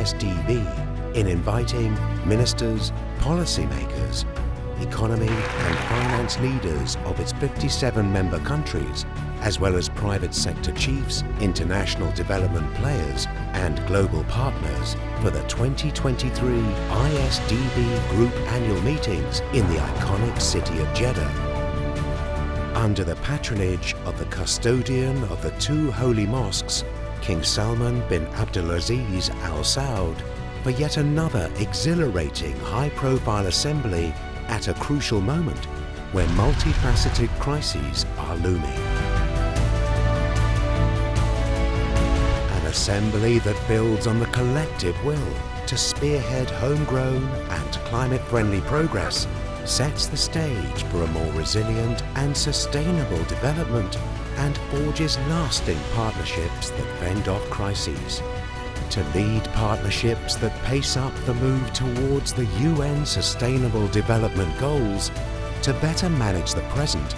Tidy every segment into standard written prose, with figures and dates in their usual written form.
IsDB in inviting ministers, policymakers, economy and finance leaders of its 57 member countries, as well as private sector chiefs, international development players and global partners for the 2023 IsDB Group Annual Meetings in the iconic city of Jeddah. Under the patronage of the custodian of the two holy mosques, King Salman bin Abdulaziz Al Saud, for yet another exhilarating high-profile assembly at a crucial moment where multifaceted crises are looming. An assembly that builds on the collective will to spearhead homegrown and climate-friendly progress sets the stage for a more resilient and sustainable development and forges lasting partnerships that fend off crises. To lead partnerships that pace up the move towards the UN Sustainable Development Goals, to better manage the present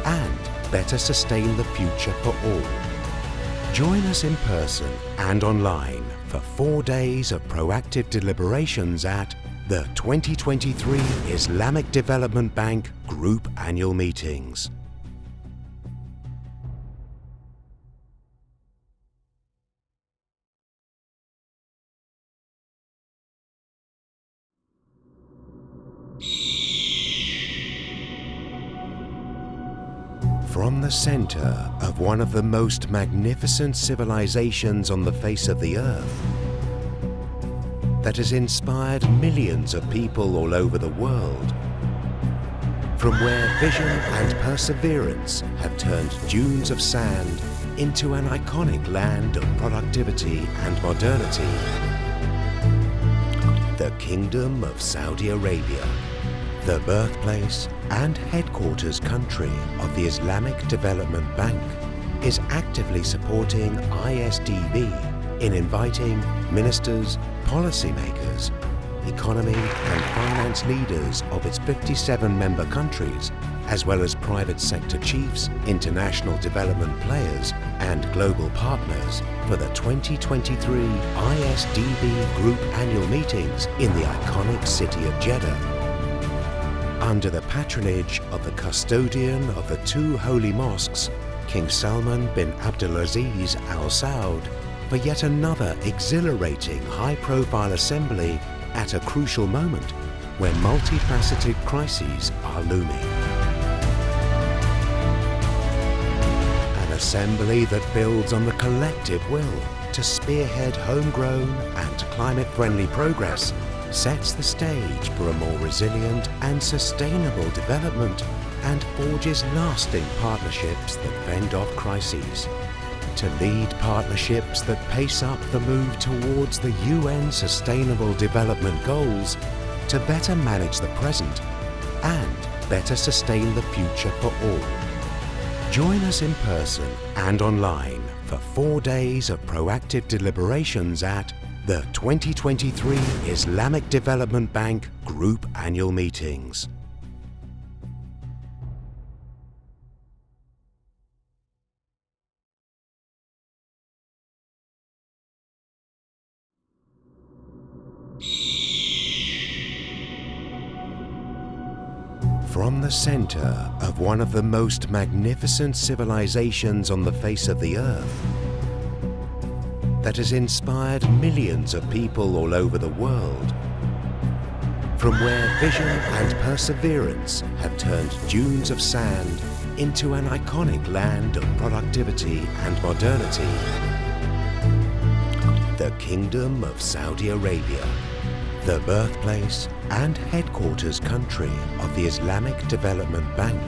and better sustain the future for all. Join us in person and online for 4 days of proactive deliberations at the 2023 Islamic Development Bank Group Annual Meetings. From the center of one of the most magnificent civilizations on the face of the earth, that has inspired millions of people all over the world, from where vision and perseverance have turned dunes of sand into an iconic land of productivity and modernity, the Kingdom of Saudi Arabia, the birthplace and headquarters country of the Islamic Development Bank, is actively supporting IsDB in inviting ministers, policymakers, economy and finance leaders of its 57 member countries, as well as private sector chiefs, international development players and global partners for the 2023 IsDB Group Annual Meetings in the iconic city of Jeddah. Under the patronage of the custodian of the two holy mosques, King Salman bin Abdulaziz Al Saud, for yet another exhilarating high-profile assembly at a crucial moment where multifaceted crises are looming. An assembly that builds on the collective will to spearhead homegrown and climate-friendly progress sets the stage for a more resilient and sustainable development and forges lasting partnerships that fend off crises. To lead partnerships that pace up the move towards the UN Sustainable Development Goals, to better manage the present and better sustain the future for all. Join us in person and online for 4 days of proactive deliberations at the 2023 Islamic Development Bank Group Annual Meetings. From the center of one of the most magnificent civilizations on the face of the earth, that has inspired millions of people all over the world, from where vision and perseverance have turned dunes of sand into an iconic land of productivity and modernity, the Kingdom of Saudi Arabia, the birthplace and headquarters country of the Islamic Development Bank,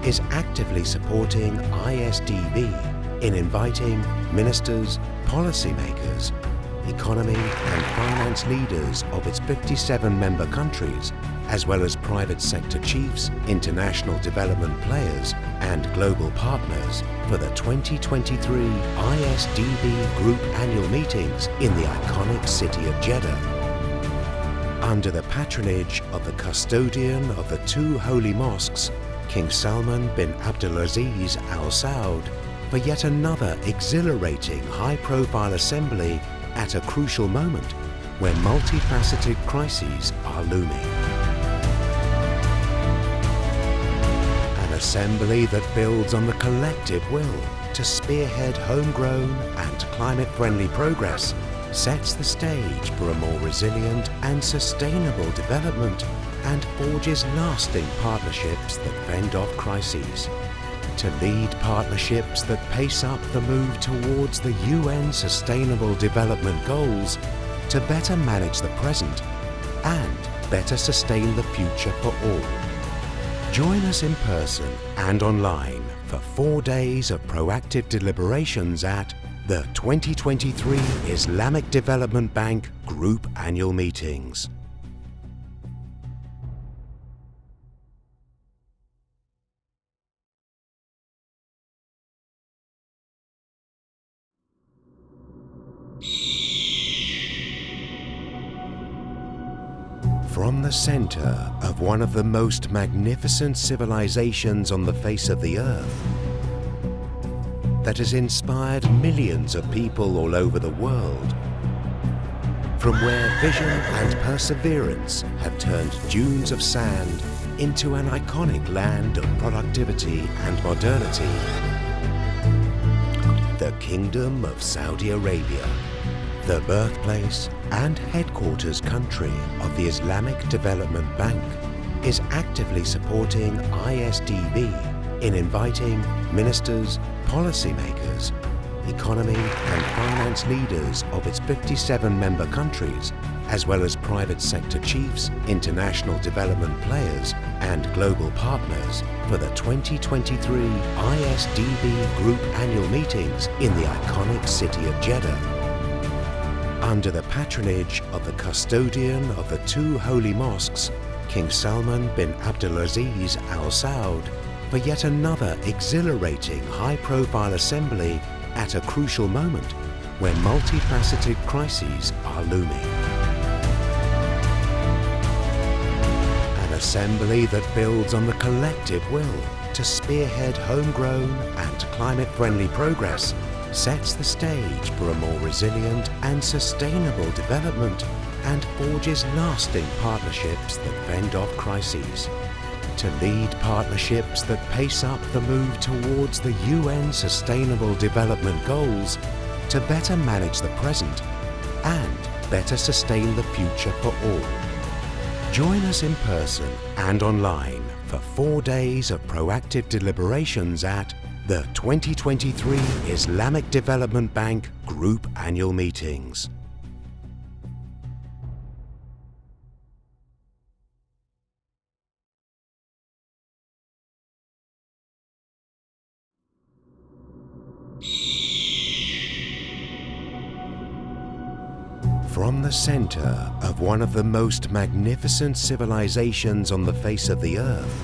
is actively supporting IsDB in inviting ministers, policymakers, economy and finance leaders of its 57 member countries, as well as private sector chiefs, international development players and global partners for the 2023 IsDB Group Annual Meetings in the iconic city of Jeddah. Under the patronage of the custodian of the two holy mosques, King Salman bin Abdulaziz Al Saud, for yet another exhilarating high-profile assembly at a crucial moment where multifaceted crises are looming. An assembly that builds on the collective will to spearhead homegrown and climate-friendly progress, sets the stage for a more resilient and sustainable development, and forges lasting partnerships that fend off crises. To lead partnerships that pace up the move towards the UN Sustainable Development Goals, to better manage the present and better sustain the future for all. Join us in person and online for 4 days of proactive deliberations at the 2023 Islamic Development Bank Group Annual Meetings. From the center of one of the most magnificent civilizations on the face of the earth, that has inspired millions of people all over the world, from where vision and perseverance have turned dunes of sand into an iconic land of productivity and modernity, the Kingdom of Saudi Arabia, the birthplace and headquarters country of the Islamic Development Bank, is actively supporting IsDB in inviting ministers, policymakers, economy and finance leaders of its 57 member countries, as well as private sector chiefs, international development players and global partners for the 2023 IsDB Group Annual Meetings in the iconic city of Jeddah. Under the patronage of the custodian of the two holy mosques, King Salman bin Abdulaziz Al Saud, for yet another exhilarating high-profile assembly at a crucial moment where multifaceted crises are looming. An assembly that builds on the collective will to spearhead homegrown and climate-friendly progress, sets the stage for a more resilient and sustainable development, and forges lasting partnerships that fend off crises. To lead partnerships that pace up the move towards the UN Sustainable Development Goals, to better manage the present and better sustain the future for all. Join us in person and online for 4 days of proactive deliberations at the 2023 Islamic Development Bank Group Annual Meetings. From the center of one of the most magnificent civilizations on the face of the earth,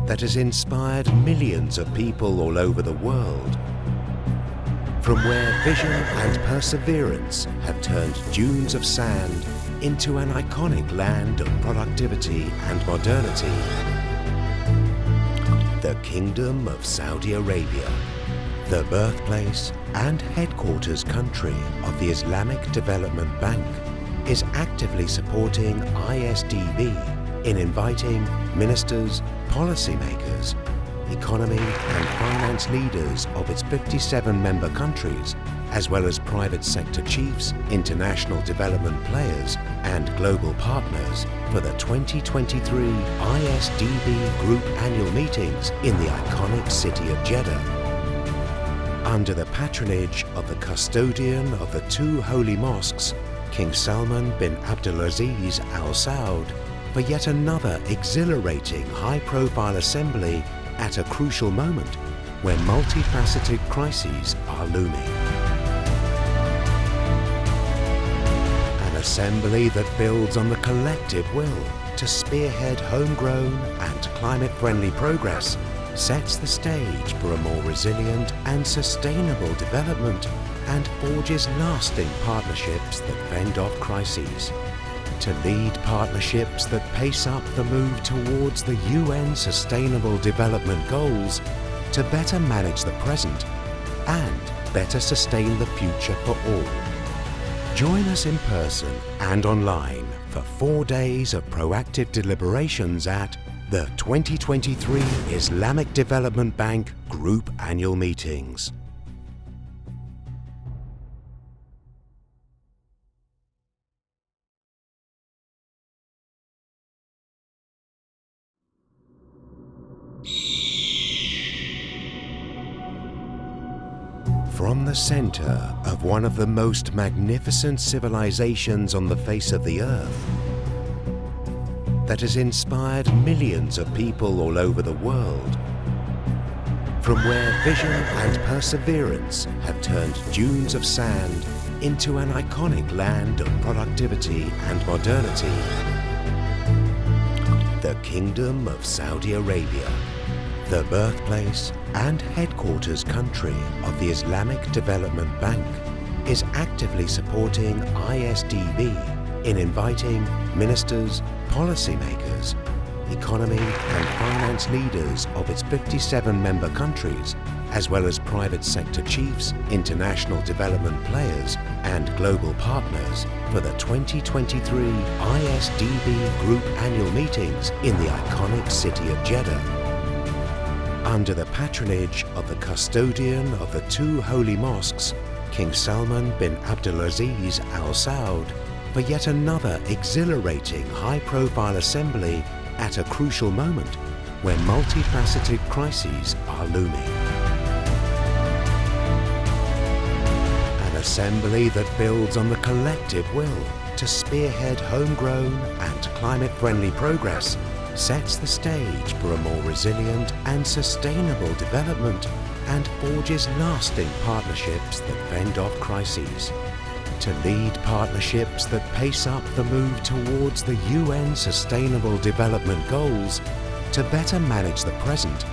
that has inspired millions of people all over the world, from where vision and perseverance have turned dunes of sand into an iconic land of productivity and modernity, the Kingdom of Saudi Arabia, the birthplace and headquarters country of the Islamic Development Bank, is actively supporting IsDB in inviting ministers, policymakers, economy and finance leaders of its 57 member countries, as well as private sector chiefs, international development players and global partners for the 2023 IsDB Group Annual Meetings in the iconic city of Jeddah. Under the patronage of the custodian of the two holy mosques, King Salman bin Abdulaziz Al Saud, for yet another exhilarating high-profile assembly at a crucial moment where multifaceted crises are looming. An assembly that builds on the collective will to spearhead homegrown and climate-friendly progress, sets the stage for a more resilient and sustainable development, and forges lasting partnerships that fend off crises. To lead partnerships that pace up the move towards the UN Sustainable Development Goals, to better manage the present and better sustain the future for all. Join us in person and online for 4 days of proactive deliberations at the 2023 Islamic Development Bank Group Annual Meetings. From the center of one of the most magnificent civilizations on the face of the earth, that has inspired millions of people all over the world, from where vision and perseverance have turned dunes of sand into an iconic land of productivity and modernity, the Kingdom of Saudi Arabia, the birthplace and headquarters country of the Islamic Development Bank, is actively supporting IsDB in inviting ministers, policymakers, economy and finance leaders of its 57 member countries, as well as private sector chiefs, international development players and global partners for the 2023 IsDB Group Annual Meetings in the iconic city of Jeddah. Under the patronage of the custodian of the two holy mosques, King Salman bin Abdulaziz Al Saud, for yet another exhilarating high-profile assembly at a crucial moment where multifaceted crises are looming. An assembly that builds on the collective will to spearhead homegrown and climate-friendly progress, sets the stage for a more resilient and sustainable development and forges lasting partnerships that fend off crises. To lead partnerships that pace up the move towards the UN Sustainable Development Goals, to better manage the present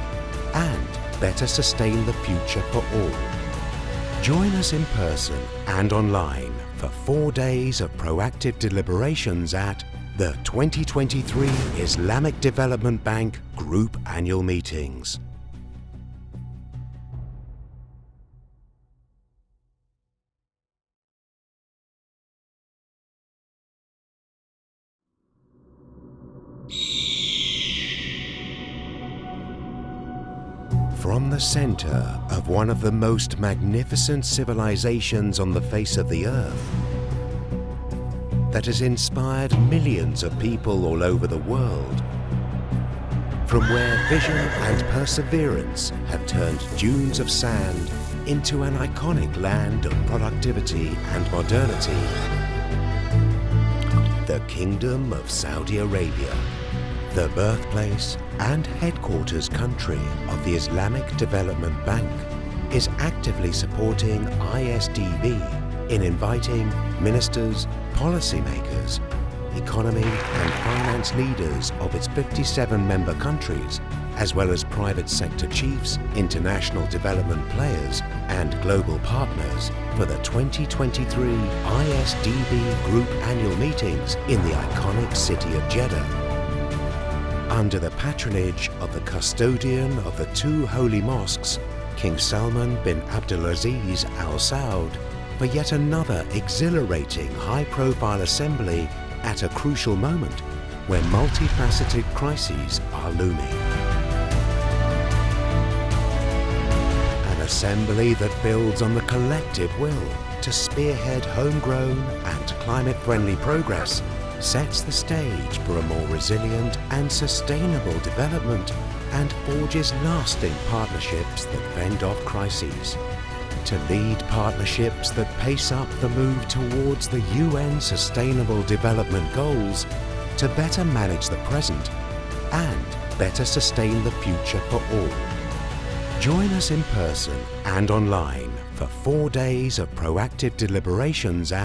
and better sustain the future for all. Join us in person and online for 4 days of proactive deliberations at the 2023 Islamic Development Bank Group Annual Meetings. From the center of one of the most magnificent civilizations on the face of the earth, that has inspired millions of people all over the world, from where vision and perseverance have turned dunes of sand into an iconic land of productivity and modernity, the Kingdom of Saudi Arabia, the birthplace and headquarters country of the Islamic Development Bank, is actively supporting IsDB in inviting ministers, policymakers, economy and finance leaders of its 57 member countries, as well as private sector chiefs, international development players and global partners for the 2023 IsDB Group Annual Meetings in the iconic city of Jeddah. Under the patronage of the custodian of the two holy mosques, King Salman bin Abdulaziz Al Saud, for yet another exhilarating high-profile assembly at a crucial moment where multifaceted crises are looming. An assembly that builds on the collective will to spearhead homegrown and climate-friendly progress, sets the stage for a more resilient and sustainable development and forges lasting partnerships that fend off crises. To lead partnerships that pace up the move towards the UN Sustainable Development Goals, to better manage the present and better sustain the future for all. Join us in person and online for 4 days of proactive deliberations at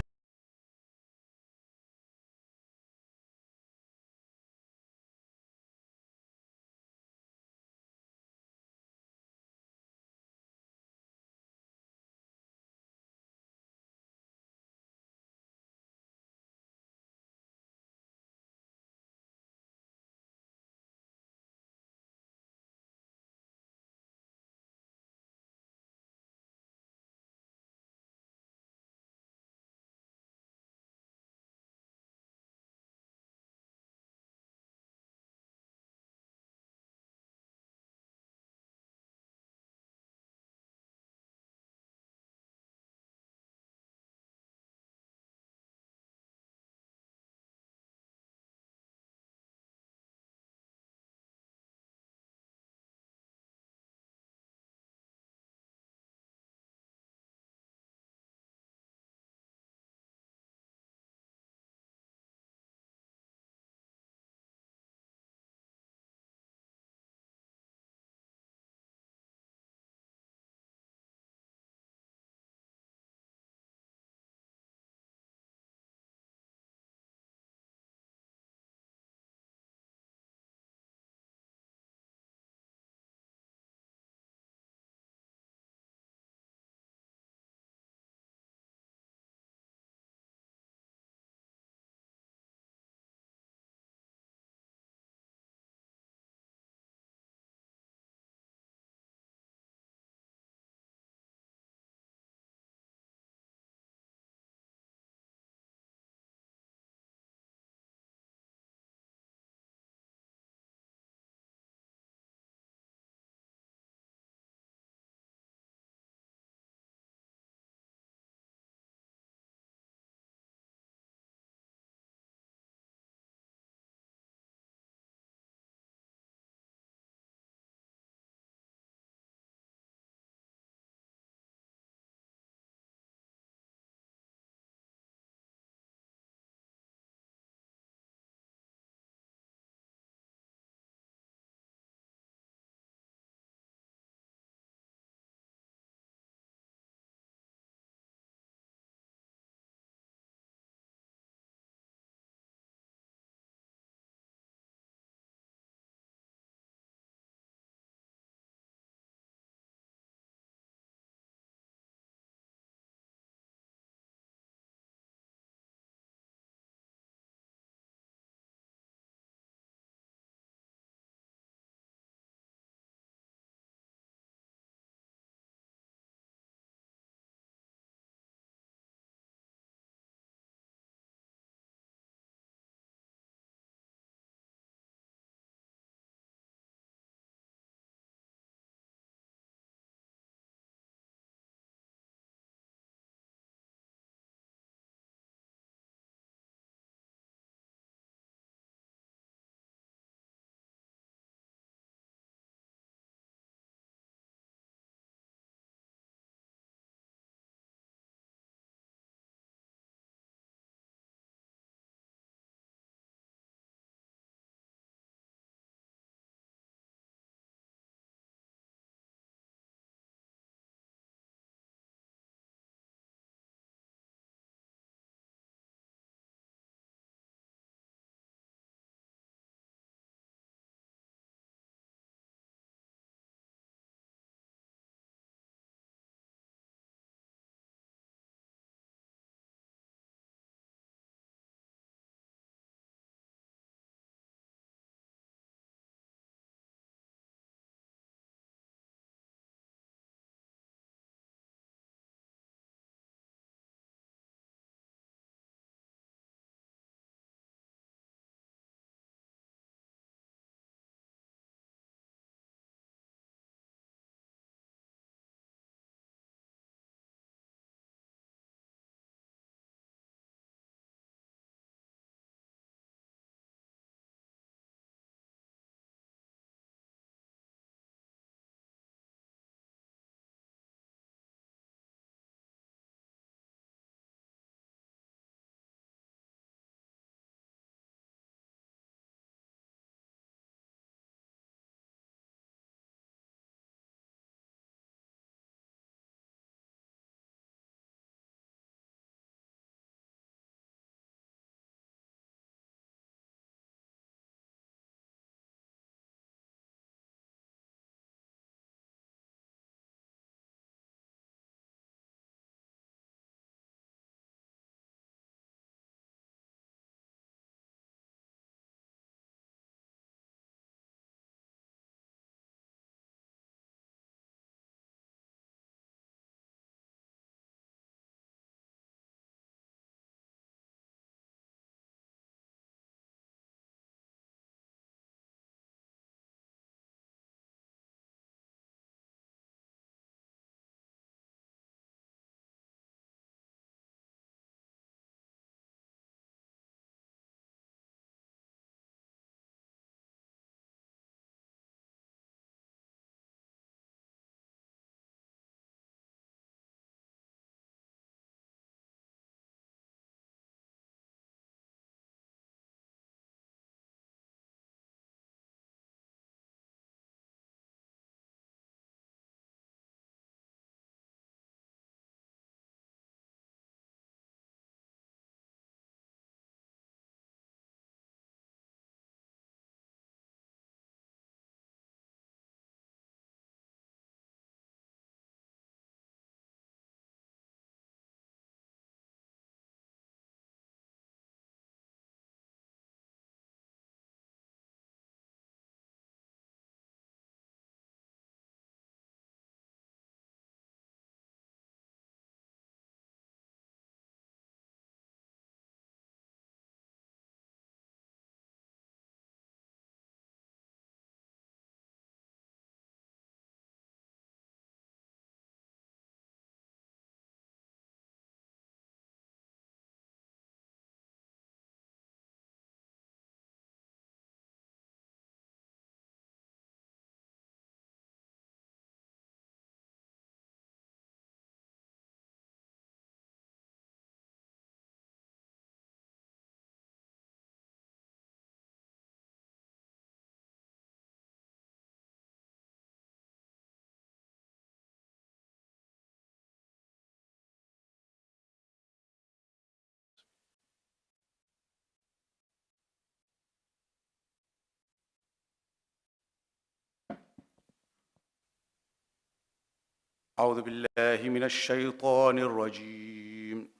أعوذ بالله من الشيطان الرجيم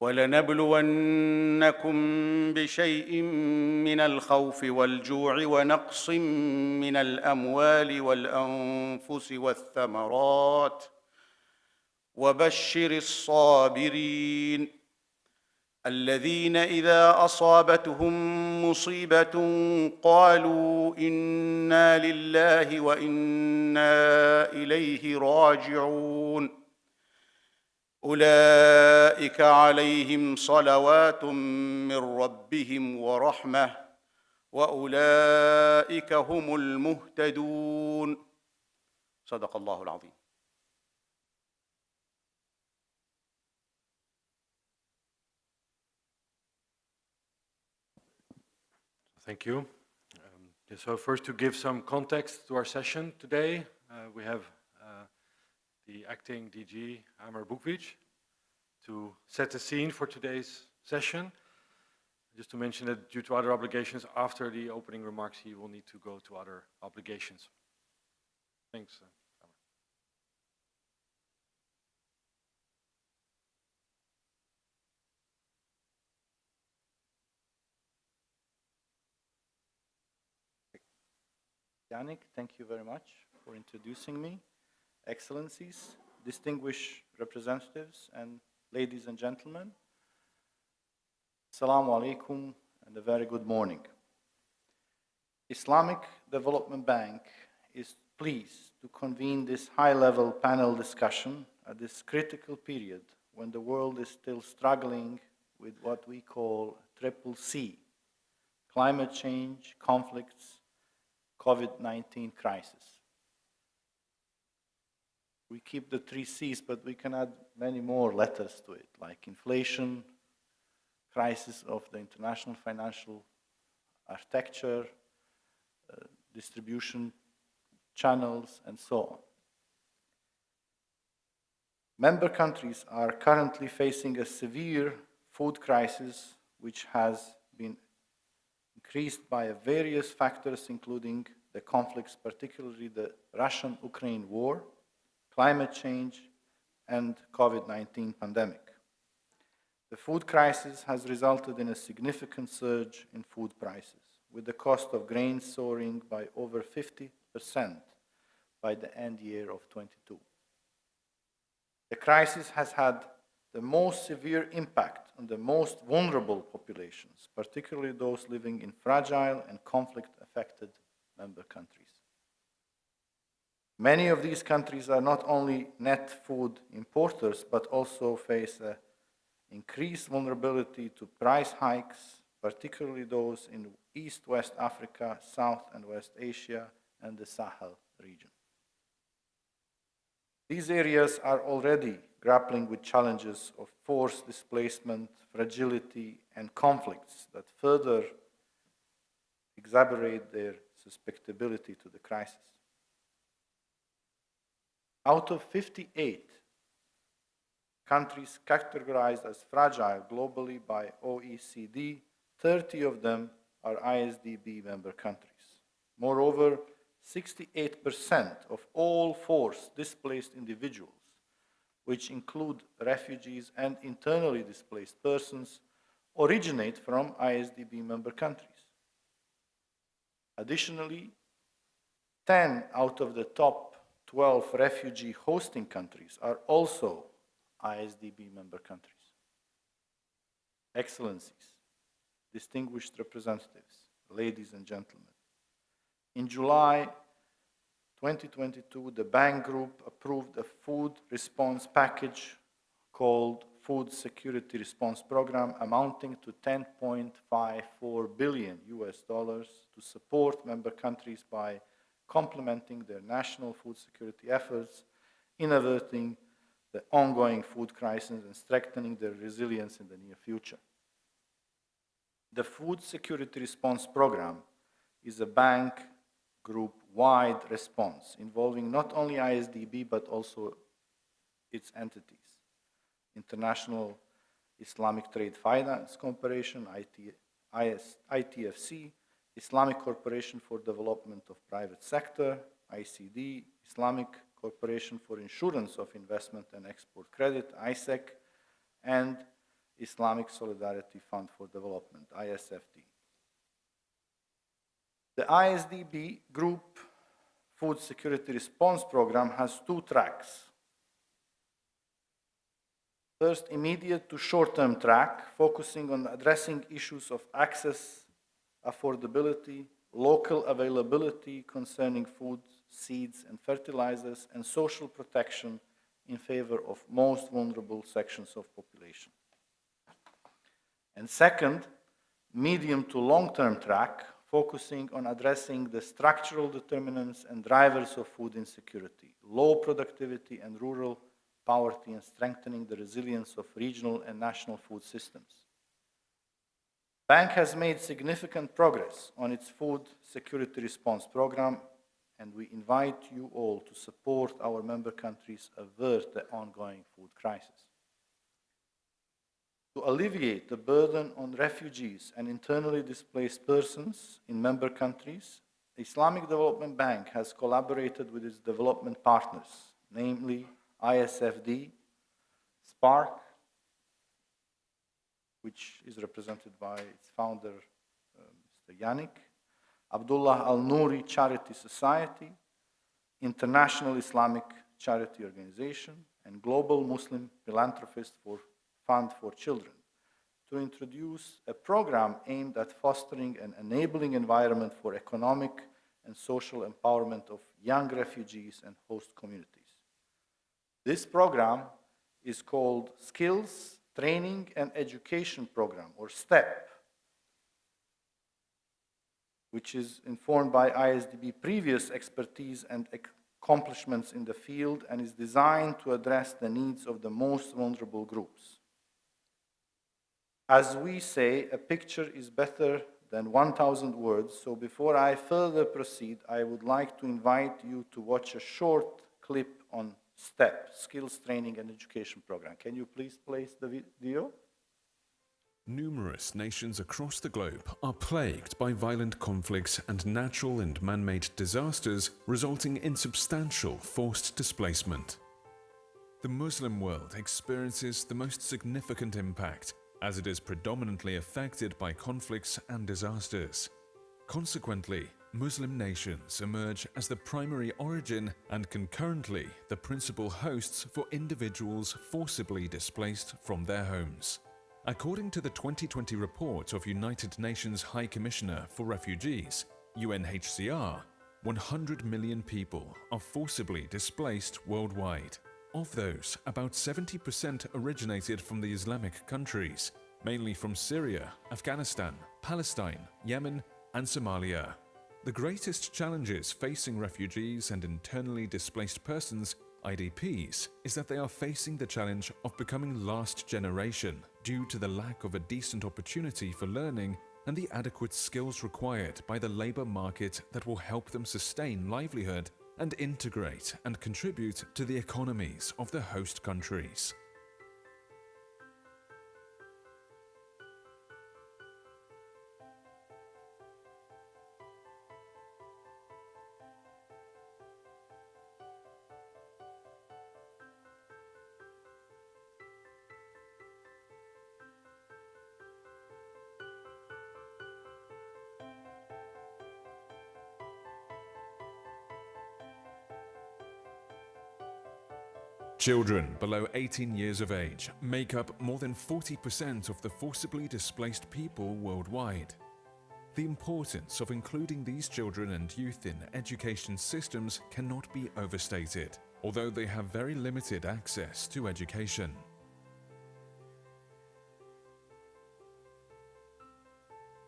ولنبلونكم بشيء من الخوف والجوع ونقص من الأموال والأنفس والثمرات وبشر الصابرين الذين إذا أصابتهم مصيبة قالوا إنا لله وإنا إليه راجعون أولئك عليهم صلوات من ربهم ورحمة وأولئك هم المهتدون صدق الله العظيم. Thank you. So first, to give some context to our session today, we have the acting DG, Amar Bukvich, to set the scene for today's session. Just to mention that due to other obligations, after the opening remarks, he will need to go to other obligations. Thanks, Amar. Yannick, thank you very much for introducing me. Excellencies, distinguished representatives, and ladies and gentlemen, Assalamu alaikum and a very good morning. Islamic Development Bank is pleased to convene this high-level panel discussion at this critical period when the world is still struggling with what we call triple C: climate change, conflicts, COVID-19 crisis. We keep the three C's, but we can add many more letters to it, like inflation, crisis of the international financial architecture, distribution channels, and so on. Member countries are currently facing a severe food crisis, which has been increased by various factors, including the conflicts, particularly the Russian-Ukraine war, climate change, and COVID-19 pandemic. The food crisis has resulted in a significant surge in food prices, with the cost of grains soaring by over 50% by the end year of 22. The crisis has had the most severe impact on the most vulnerable populations, particularly those living in fragile and conflict-affected member countries. Many of these countries are not only net food importers, but also face an increased vulnerability to price hikes, particularly those in East-West Africa, South and West Asia, and the Sahel region. These areas are already grappling with challenges of forced displacement, fragility, and conflicts that further exacerbate their susceptibility to the crisis. Out of 58 countries categorized as fragile globally by OECD, 30 of them are ISDB member countries. Moreover, 68% of all forced displaced individuals, which include refugees and internally displaced persons, originate from ISDB member countries. Additionally, 10 out of the top 12 refugee hosting countries are also ISDB member countries. Excellencies, distinguished representatives, ladies and gentlemen, in July 2022, the Bank Group approved a food response package called Food Security Response Program, amounting to $10.54 billion to support member countries by complementing their national food security efforts in averting the ongoing food crisis and strengthening their resilience in the near future. The Food Security Response Program is a bank group-wide response involving not only ISDB but also its entities: International Islamic Trade Finance Corporation, ITFC, Islamic Corporation for Development of Private Sector, ICD, Islamic Corporation for Insurance of Investment and Export Credit, ISEC, and Islamic Solidarity Fund for Development, ISFD. The ISDB Group Food Security Response Program has two tracks. First, immediate to short-term track, focusing on addressing issues of access, affordability, local availability concerning food, seeds, and fertilizers, and social protection in favor of most vulnerable sections of population. And second, medium to long-term track, focusing on addressing the structural determinants and drivers of food insecurity, low productivity and rural poverty, and strengthening the resilience of regional and national food systems. The bank has made significant progress on its food security response program, and we invite you all to support our member countries avert the ongoing food crisis. To alleviate the burden on refugees and internally displaced persons in member countries, the Islamic Development Bank has collaborated with its development partners, namely ISFD, SPARC, which is represented by its founder, Mr. Yannick, Abdullah Al-Nouri Charity Society, International Islamic Charity Organization, and Global Muslim Philanthropist Fund for Children, to introduce a program aimed at fostering an enabling environment for economic and social empowerment of young refugees and host communities. This program is called Skills, Training and Education Program, or STEP, which is informed by ISDB previous expertise and accomplishments in the field and is designed to address the needs of the most vulnerable groups. As we say, a picture is better than 1,000 words, so before I further proceed, I would like to invite you to watch a short clip on STEP, Skills, Training and Education Program. Can you please place the video? Numerous nations across the globe are plagued by violent conflicts and natural and man-made disasters resulting in substantial forced displacement. The Muslim world experiences the most significant impact as it is predominantly affected by conflicts and disasters. Consequently, Muslim nations emerge as the primary origin and concurrently the principal hosts for individuals forcibly displaced from their homes. According to the 2020 report of United Nations High Commissioner for Refugees, UNHCR, 100 million people are forcibly displaced worldwide. Of those, about 70% originated from the Islamic countries, mainly from Syria, Afghanistan, Palestine, Yemen, and Somalia. The greatest challenges facing refugees and internally displaced persons, IDPs, is that they are facing the challenge of becoming last generation due to the lack of a decent opportunity for learning and the adequate skills required by the labor market that will help them sustain livelihood and integrate and contribute to the economies of the host countries. Children below 18 years of age make up more than 40% of the forcibly displaced people worldwide. The importance of including these children and youth in education systems cannot be overstated, although they have very limited access to education.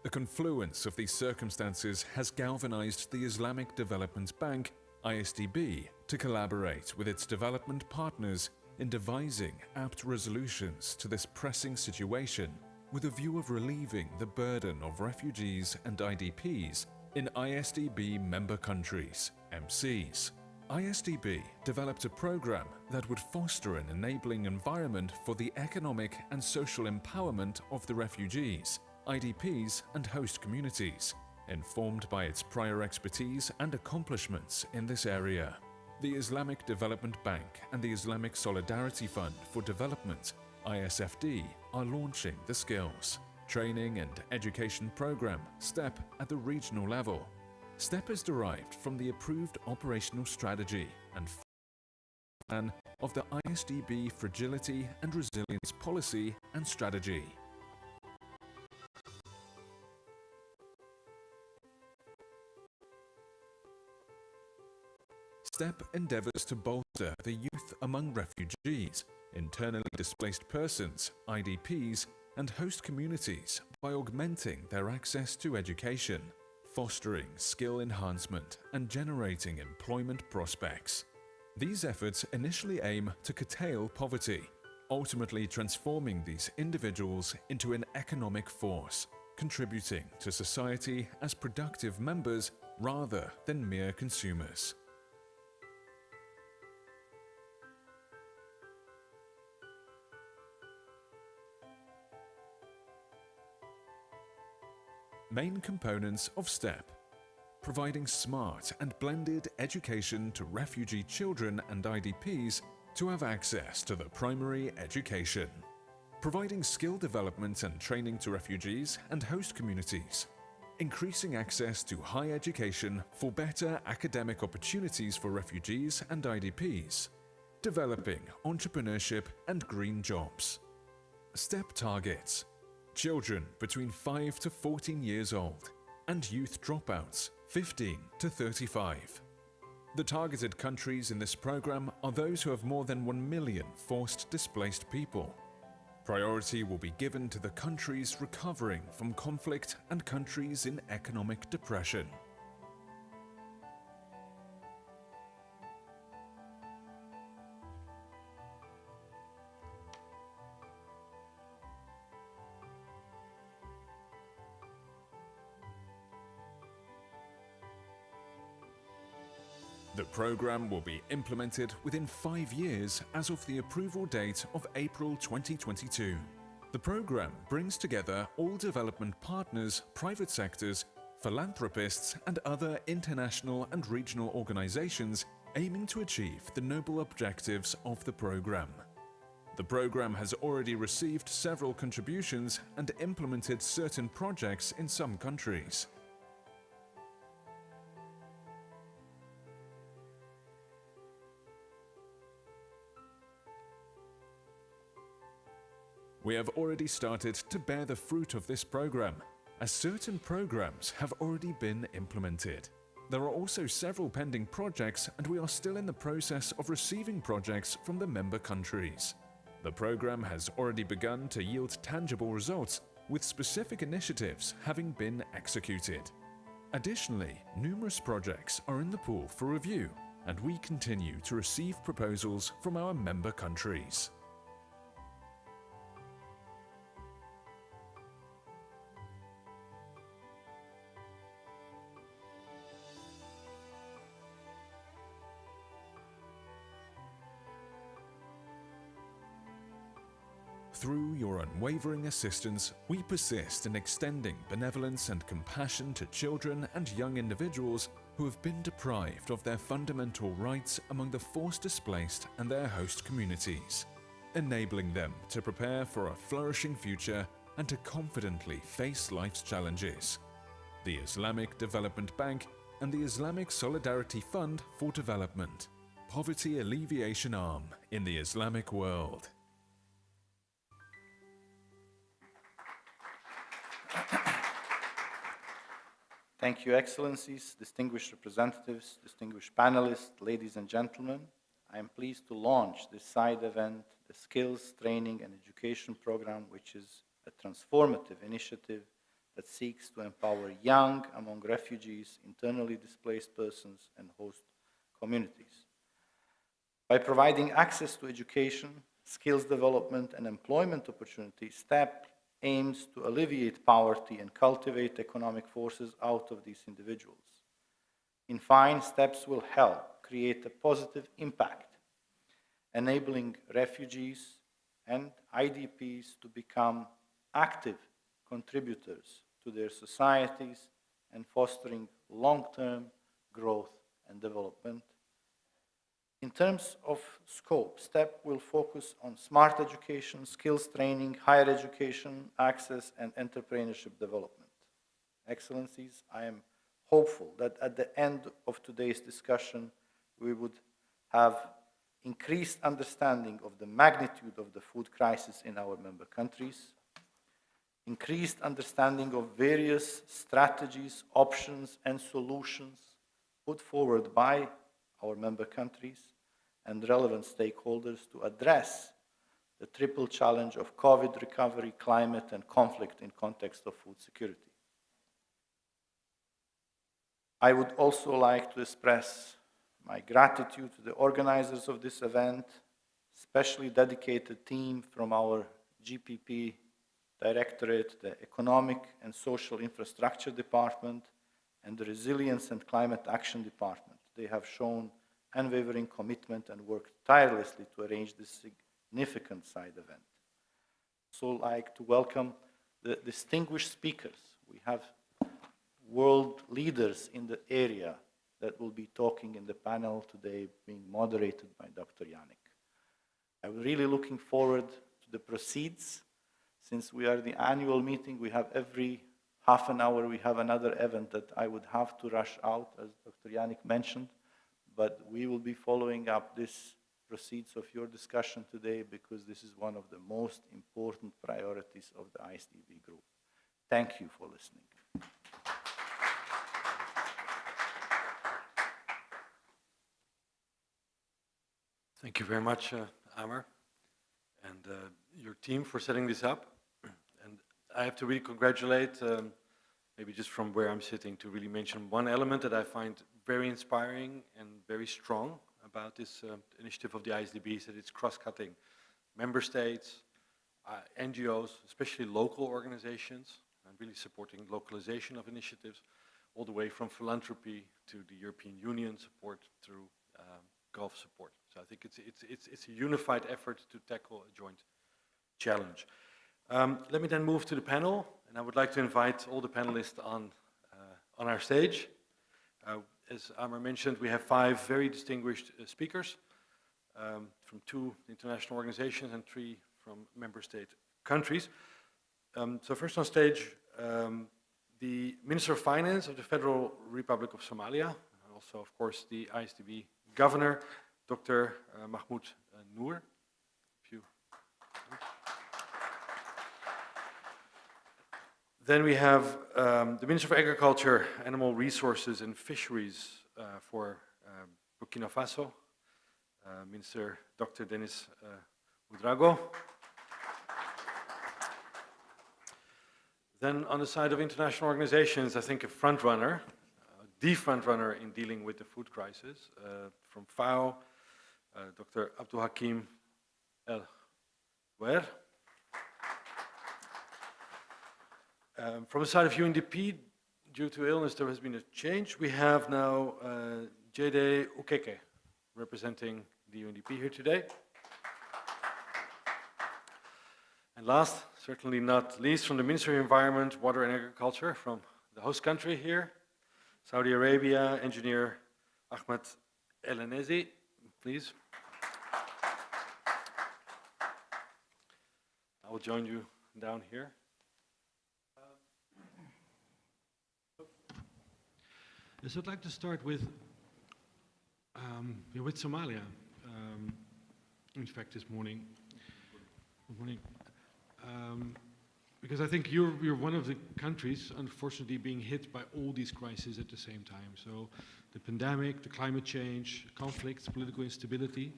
The confluence of these circumstances has galvanized the Islamic Development Bank, ISDB, to collaborate with its development partners in devising apt resolutions to this pressing situation with a view of relieving the burden of refugees and IDPs in ISDB member countries, MCs. ISDB developed a program that would foster an enabling environment for the economic and social empowerment of the refugees, IDPs and host communities, informed by its prior expertise and accomplishments in this area. the Islamic Development Bank and the Islamic Solidarity Fund for Development, ISFD, are launching the Skills, Training and Education Program, STEP, at the regional level. STEP is derived from the approved operational strategy and plan of the IsDB Fragility and Resilience Policy and Strategy. STEP endeavours to bolster the youth among refugees, internally displaced persons, IDPs, and host communities by augmenting their access to education, fostering skill enhancement, and generating employment prospects. These efforts initially aim to curtail poverty, ultimately transforming these individuals into an economic force, contributing to society as productive members rather than mere consumers. Main components of STEP: providing smart and blended education to refugee children and IDPs to have access to the primary education, providing skill development and training to refugees and host communities, increasing access to higher education for better academic opportunities for refugees and IDPs, developing entrepreneurship and green jobs. STEP targets: children between 5 to 14 years old and youth dropouts 15 to 35. The targeted countries in this program are those who have more than 1 million forced displaced people. Priority will be given to the countries recovering from conflict and countries in economic depression. The program will be implemented within 5 years as of the approval date of April 2022. The program brings together all development partners, private sectors, philanthropists, and other international and regional organizations aiming to achieve the noble objectives of the program. The program has already received several contributions and implemented certain projects in some countries. We have already started to bear the fruit of this program, as certain programs have already been implemented. There are also several pending projects, and we are still in the process of receiving projects from the member countries. The program has already begun to yield tangible results, with specific initiatives having been executed. Additionally, numerous projects are in the pool for review, and we continue to receive proposals from our member countries. Through your unwavering assistance, we persist in extending benevolence and compassion to children and young individuals who have been deprived of their fundamental rights among the forced displaced and their host communities, enabling them to prepare for a flourishing future and to confidently face life's challenges. The Islamic Development Bank and the Islamic Solidarity Fund for Development, poverty alleviation arm in the Islamic world. Thank you, Excellencies, distinguished representatives, distinguished panelists, ladies and gentlemen. I am pleased to launch this side event, the Skills, Training and Education Program, which is a transformative initiative that seeks to empower young among refugees, internally displaced persons, and host communities. By providing access to education, skills development, and employment opportunities, STEP aims to alleviate poverty and cultivate economic forces out of these individuals. In fine, STEPs will help create a positive impact, enabling refugees and IDPs to become active contributors to their societies and fostering long-term growth and development In terms of scope, STEP will focus on smart education, skills training, higher education access, and entrepreneurship development. Excellencies, I am hopeful that at the end of today's discussion, we would have increased understanding of the magnitude of the food crisis in our member countries, increased understanding of various strategies, options, and solutions put forward by our member countries and relevant stakeholders to address the triple challenge of COVID recovery, climate, and conflict in context of food security. I would also like to express my gratitude to the organizers of this event, especially dedicated team from our GPP Directorate, the Economic and Social Infrastructure Department, and the Resilience and Climate Action Department. They have shown unwavering commitment and worked tirelessly to arrange this significant side event. So I'd like to welcome the distinguished speakers. We have world leaders in the area that will be talking in the panel today, being moderated by Dr. Yannick. I'm really looking forward to the proceeds. Since we are the annual meeting, we have every half an hour, we have another event that I would have to rush out, as Dr. Yannick mentioned, but we will be following up this proceeds of your discussion today because this is one of the most important priorities of the IsDB group. Thank you for listening. Thank you very much, Amer, and your team for setting this up. And I have to really congratulate, maybe just from where I'm sitting, to really mention one element that I find very inspiring and very strong about this initiative of the IsDB is that it's cross-cutting. Member states, NGOs, especially local organizations, and really supporting localization of initiatives, all the way from philanthropy to the European Union support through Gulf support. So I think it's a unified effort to tackle a joint challenge. Let me then move to the panel, and I would like to invite all the panelists on our stage. As Amer mentioned, we have 5 very distinguished speakers from 2 international organizations and 3 from member state countries. So first on stage, the Minister of Finance of the Federal Republic of Somalia, and also, of course, the IsDB Governor, Dr. Mahmoud Noor. Then we have the Minister of Agriculture, Animal Resources and Fisheries for Burkina Faso, Minister Dr. Denis Ouedraogo. Then on the side of international organizations, I think a front-runner, the front-runner in dealing with the food crisis, from FAO, Dr. Abdul Hakim El Wer. From the side of UNDP, due to illness, there has been a change. We have now Jede Ukeke representing the UNDP here today. And last, certainly not least, from the Ministry of Environment, Water and Agriculture from the host country here, Saudi Arabia, Engineer Ahmed El-Anezi, please. I will join you down here. Yes, I'd like to start with Somalia. In fact, this morning. Good morning. Because I think you're one of the countries, unfortunately, being hit by all these crises at the same time. So the pandemic, the climate change, conflicts, political instability.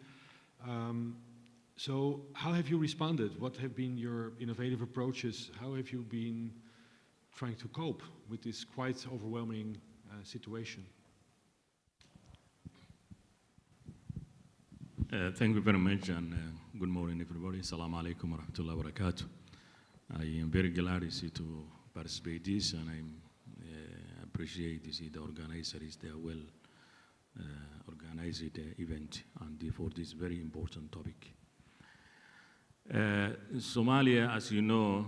So how have you responded? What have been your innovative approaches? How have you been trying to cope with this quite overwhelming situation? Thank you very much, and good morning, everybody. Assalamu alaikum wa rahmatullahi wa barakatuh. I am very glad to participate in this, and I appreciate the organizers. They are well organized event and for this very important topic. Somalia, as you know,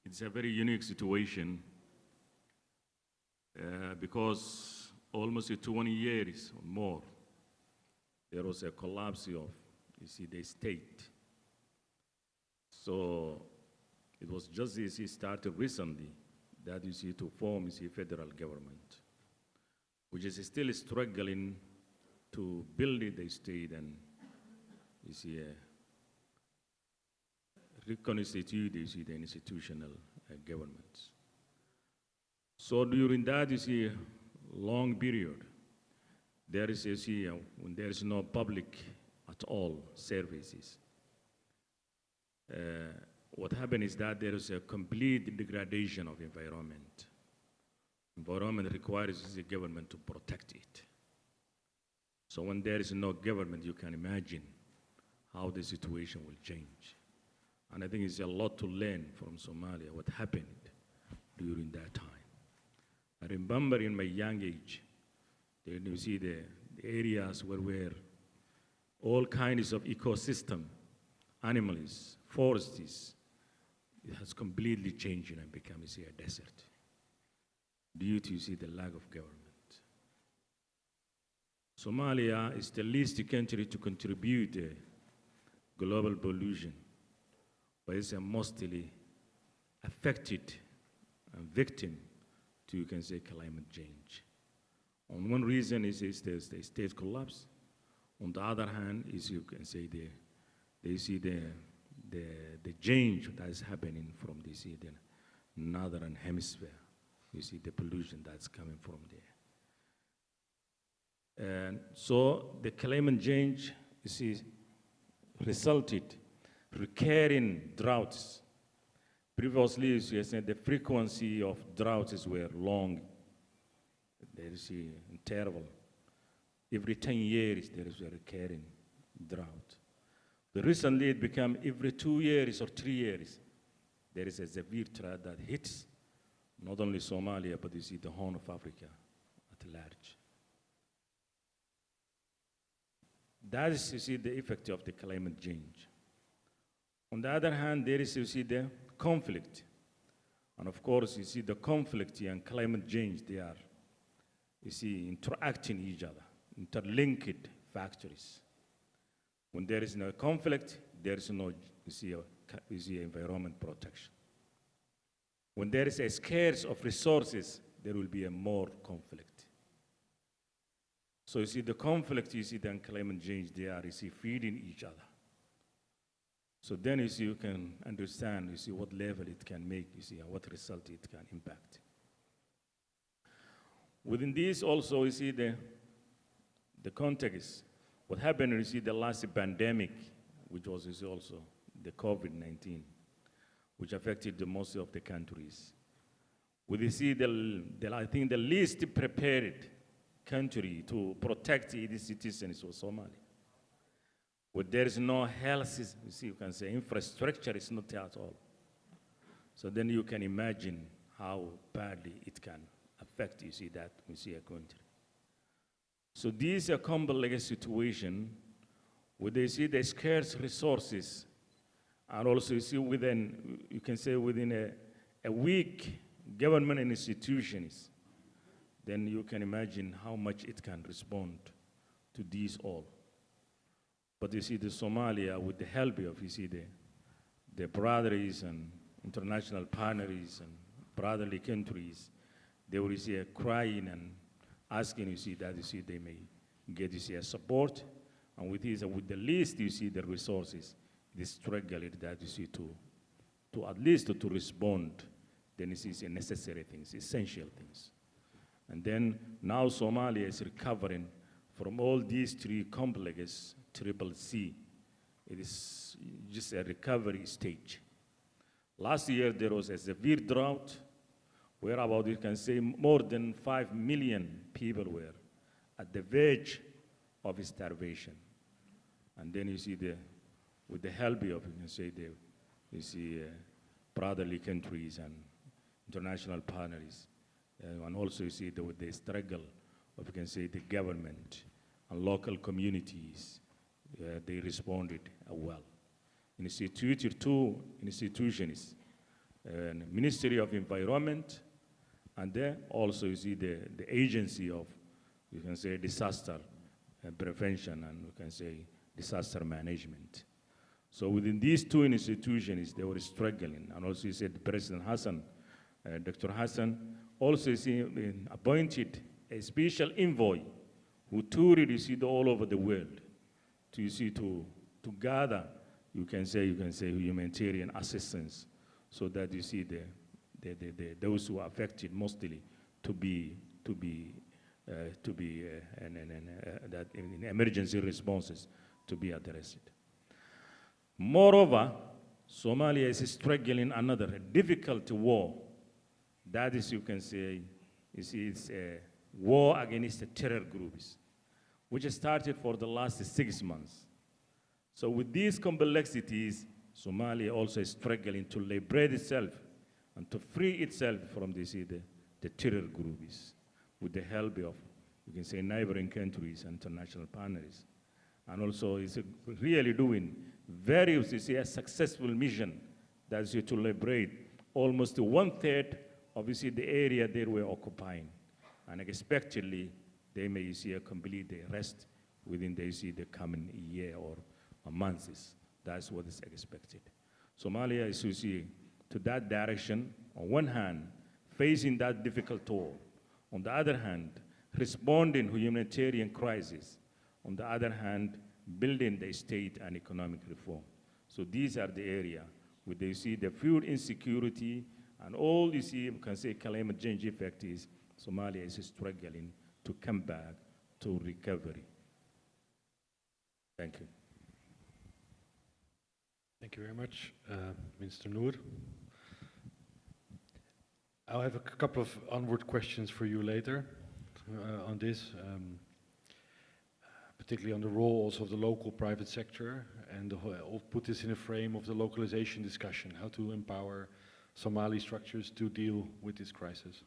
it's a very unique situation because almost 20 years or more, there was a collapse of, you see, the state. So it was just, you see, started recently that, you see, to form, you see, federal government, which is still struggling to build the state and, you see, reconstitute, you see, the institutional governments. So during that, you see, long period, there is, you see, when there is no public at all services, what happened is that there is a complete degradation of environment. Environment requires the government to protect it. So when there is no government, you can imagine how the situation will change. And I think it's a lot to learn from Somalia, what happened during that time. I remember in my young age, you see the areas where all kinds of ecosystem, animals, forests, it has completely changed and become, you see, a desert due to, you see, the lack of government. Somalia is the least country to contribute to global pollution, but it's mostly affected and victim to, you can say, climate change. On one reason is the state collapse. On the other hand, is, you can say, they see the change that is happening from the northern hemisphere. You see the pollution that's coming from there. And so the climate change, you see, resulted recurring droughts. Previously, you see, the frequency of droughts were long. There is an interval. Every 10 years, there is a recurring drought. But recently, it became every 2 years or 3 years. There is a severe drought that hits not only Somalia, but you see the Horn of Africa at large. That is, you see, the effect of the climate change. On the other hand, there is, you see, the conflict. And of course, you see, the conflict and climate change, they are, you see, interacting each other, interlinked factors. When there is no conflict, there is no, you see environment protection. When there is a scarce of resources, there will be a more conflict. So you see the conflict, you see, then climate change, they are, you see, feeding each other. So then, you see, you can understand, you see, what level it can make, you see, and what result it can impact. Within this also, you see, the context, what happened, you see, the last pandemic, which was, you see, also the COVID-19, which affected the most of the countries. We see I think the least prepared country to protect its citizens was Somalia. Where there is no health, you see, you can say infrastructure is not there at all. So then you can imagine how badly it can affect, you see, that we see a country. So this is a complex situation where they see the scarce resources, and also you see within, you can say within a weak government institutions, then you can imagine how much it can respond to these all. But you see the Somalia, with the help of, you see, the brothers and international partners and brotherly countries, they will, you see, crying and asking, you see, that, you see, they may get, you see, a support. And with this, with the least, you see, the resources, they struggle that, you see, to at least to respond, then it is necessary things, essential things. And then now Somalia is recovering from all these three complexes, CCC. It is just a recovery stage. Last year, there was a severe drought, where about, you can say, more than 5 million people were at the verge of starvation. And then you see with the help of, you can say, you see brotherly countries and international partners, and also you see with the struggle of, you can say, the government and local communities, they responded well. Instituted two institutions, Ministry of Environment, and then also you see the agency of, you can say, disaster prevention and we can say disaster management. So within these two institutions, they were struggling. And also, you said President Hassan, Dr. Hassan, also appointed a special envoy who toured, you see, all over the world to, you see, to gather, you can say humanitarian assistance, so that you see those who are affected mostly that in emergency responses to be addressed. Moreover, Somalia is struggling another difficult war. That is, you can say, it's a war against the terror groups, which started for the last 6 months. So with these complexities, Somalia also is struggling to liberate itself and to free itself from the terror groups with the help of, you can say, neighboring countries and international partners. And also it's really doing very, a successful mission that's to liberate almost 1/3 of the area they were occupying. And expectedly, they may complete the rest within the coming year or months. That's what is expected. Somalia is to that direction, on one hand, facing that difficult toll. On the other hand, responding to humanitarian crisis. On the other hand, building the state and economic reform. So these are the area where they see the food insecurity and all you can say climate change effect is Somalia is struggling to come back to recovery. Thank you. Thank you very much, Minister Noor. I'll have a couple of onward questions for you later on this, particularly on the role also of the local private sector, and I'll put this in a frame of the localization discussion, how to empower Somali structures to deal with this crisis.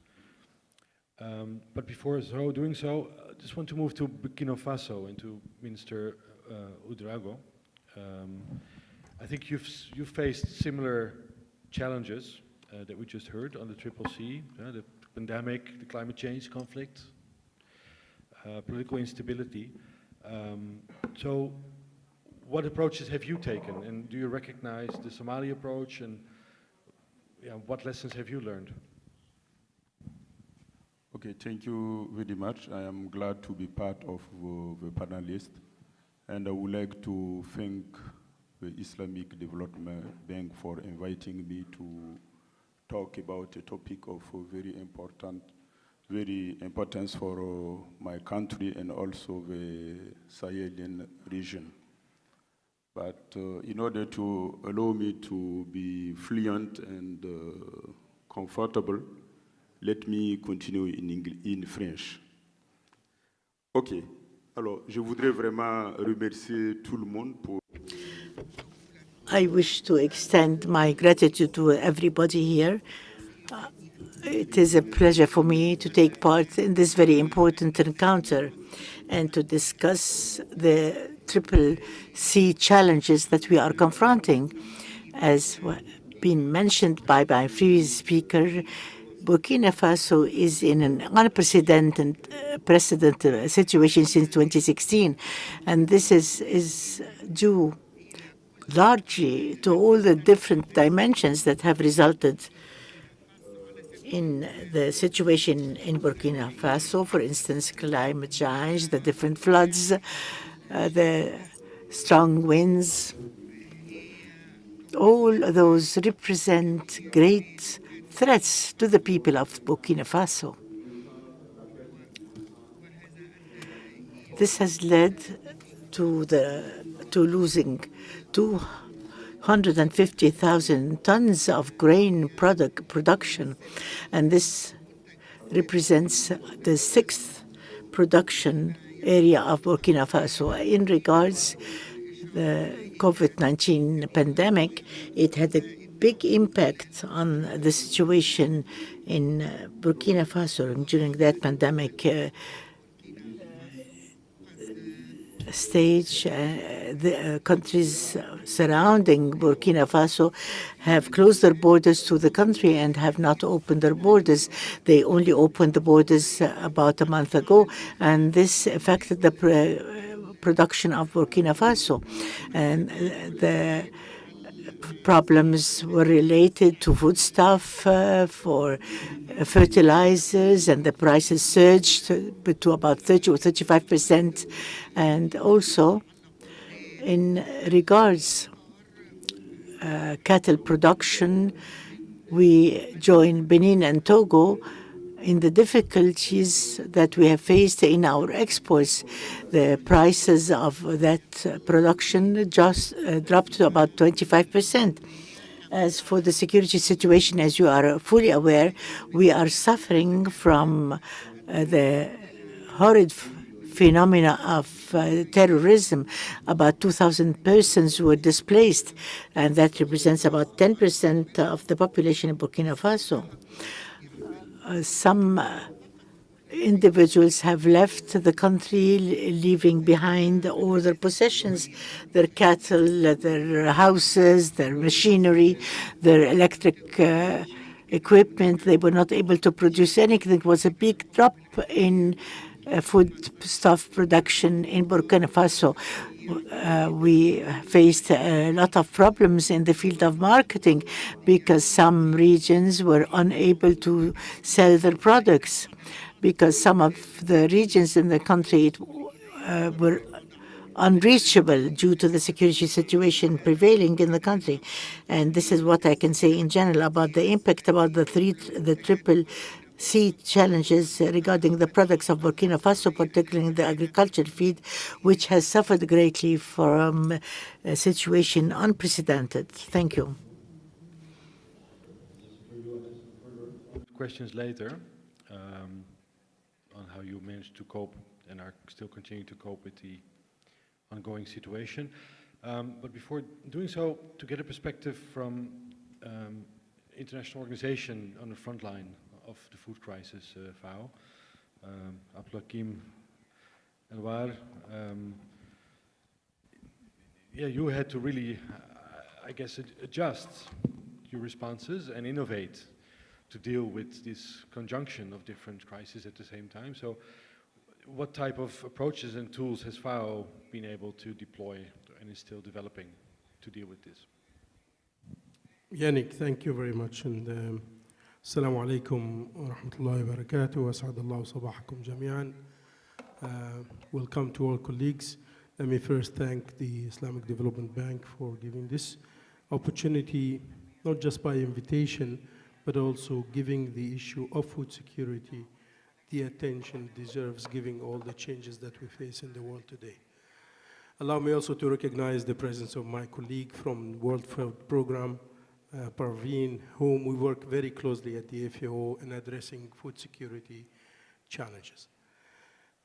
But before doing so, I just want to move to Burkina Faso and to Minister Ouedraogo. I think you've faced similar challenges that we just heard on the CCC, the pandemic, the climate change conflict, political instability. So what approaches have you taken, and do you recognize the Somali approach, and what lessons have you learned? Okay, thank you very much. I am glad to be part of the panelists, and I would like to thank the Islamic Development Bank for inviting me to talk about a topic of very importance for my country and also the Sahelian region. But in order to allow me to be fluent and comfortable, let me continue in French. Ok. Alors, je voudrais vraiment remercier tout le monde pour... I wish to extend my gratitude to everybody here. It is a pleasure for me to take part in this very important encounter and to discuss the CCC challenges that we are confronting. As been mentioned by my previous speaker, Burkina Faso is in an unprecedented situation since 2016, and this is due largely to all the different dimensions that have resulted in the situation in Burkina Faso. For instance, climate change, the different floods, the strong winds. All those represent great threats to the people of Burkina Faso. This has led to losing 250,000 tons of grain production, and this represents the 6th production area of Burkina Faso. In regards the COVID-19 pandemic, it had a big impact on the situation in Burkina Faso. And during that pandemic stage, the countries surrounding Burkina Faso have closed their borders to the country and have not opened their borders. They only opened the borders about a month ago, and this affected the production of Burkina Faso. And the problems were related to foodstuff for fertilizers, and the prices surged to about 30 or 35%. And also, in regards cattle production, we joined Benin and Togo in the difficulties that we have faced in our exports. The prices of that production just dropped to about 25%. As for the security situation, as you are fully aware, we are suffering from the horrid phenomena of terrorism. About 2,000 persons were displaced, and that represents about 10% of the population in Burkina Faso. Some individuals have left the country, leaving behind all their possessions, their cattle, their houses, their machinery, their electric equipment. They were not able to produce anything. It was a big drop in foodstuff production in Burkina Faso. We faced a lot of problems in the field of marketing because some regions were unable to sell their products, because some of the regions in the country were unreachable due to the security situation prevailing in the country. And this is what I can say in general about the impact about the triple C challenges regarding the products of Burkina Faso, particularly in the agriculture field, which has suffered greatly from a situation unprecedented. Thank you. Questions later on how you managed to cope and are still continuing to cope with the ongoing situation. But before doing so, to get a perspective from international organization on the front line of the food crisis, FAO, Abdulhakim Elwar, you had to really, I guess, adjust your responses and innovate to deal with this conjunction of different crises at the same time. So what type of approaches and tools has FAO been able to deploy and is still developing to deal with this? Yannick, thank you very much. And Assalamu alaikum wa rahmatullahi wa barakatuh. Wa as'adallahu sabahakum jami'an. Welcome to all colleagues. Let me first thank the Islamic Development Bank for giving this opportunity, not just by invitation, but also giving the issue of food security the attention it deserves, given all the changes that we face in the world today. Allow me also to recognize the presence of my colleague from World Food Programme, Parveen, whom we work very closely at the FAO in addressing food security challenges.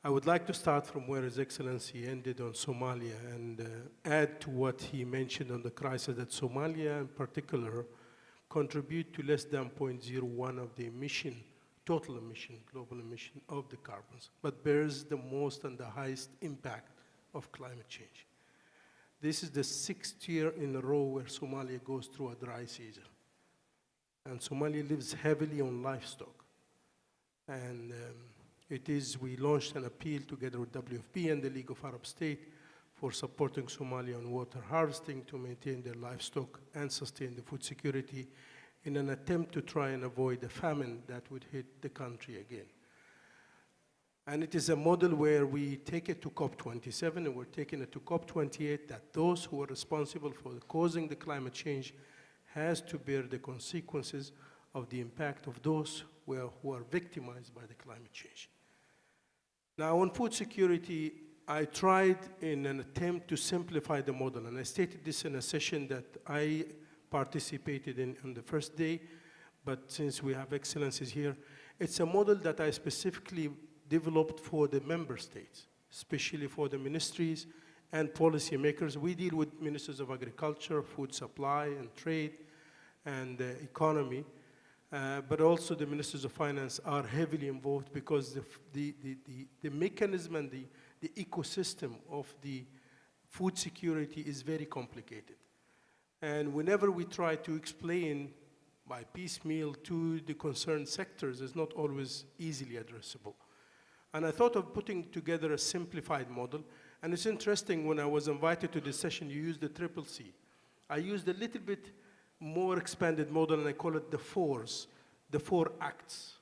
I would like to start from where His Excellency ended on Somalia and add to what he mentioned on the crisis that Somalia in particular contribute to less than 0.01 of the emission, total emission, global emission of the carbons, but bears the most and the highest impact of climate change. This is the 6th year in a row where Somalia goes through a dry season. And Somalia lives heavily on livestock. And we launched an appeal together with WFP and the League of Arab States for supporting Somalia on water harvesting to maintain their livestock and sustain the food security in an attempt to try and avoid a famine that would hit the country again. And it is a model where we take it to COP27 and we're taking it to COP28 that those who are responsible for causing the climate change has to bear the consequences of the impact of those who are victimized by the climate change. Now on food security, I tried in an attempt to simplify the model, and I stated this in a session that I participated in on the first day, but since we have excellencies here, it's a model that I specifically developed for the member states, especially for the ministries and policymakers. We deal with ministers of agriculture, food supply and trade, and economy, but also the ministers of finance are heavily involved because the mechanism and the ecosystem of the food security is very complicated. And whenever we try to explain by piecemeal to the concerned sectors, it's not always easily addressable. And I thought of putting together a simplified model, And it's interesting, when I was invited to this session, you used the triple C. I used a little bit more expanded model, and I call it the fours, the 4 acts.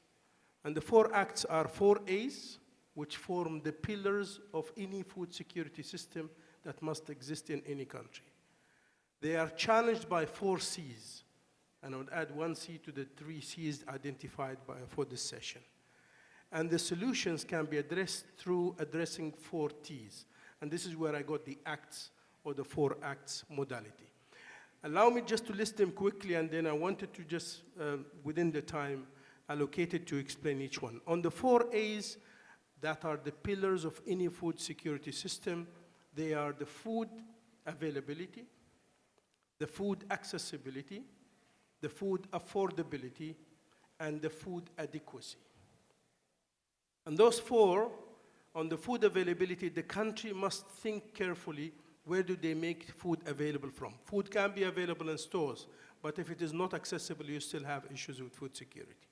And the 4 acts are 4 A's, which form the pillars of any food security system that must exist in any country. They are challenged by 4 C's, and I would add 1 C to the 3 C's identified for this session. And the solutions can be addressed through addressing 4 T's. And this is where I got the acts, or the 4 acts modality. Allow me just to list them quickly, and then I wanted to just, within the time allocated, to explain each one. On the 4 A's, that are the pillars of any food security system, they are the food availability, the food accessibility, the food affordability, and the food adequacy. And those 4, on the food availability, the country must think carefully, where do they make food available from? Food can be available in stores, but if it is not accessible, you still have issues with food security.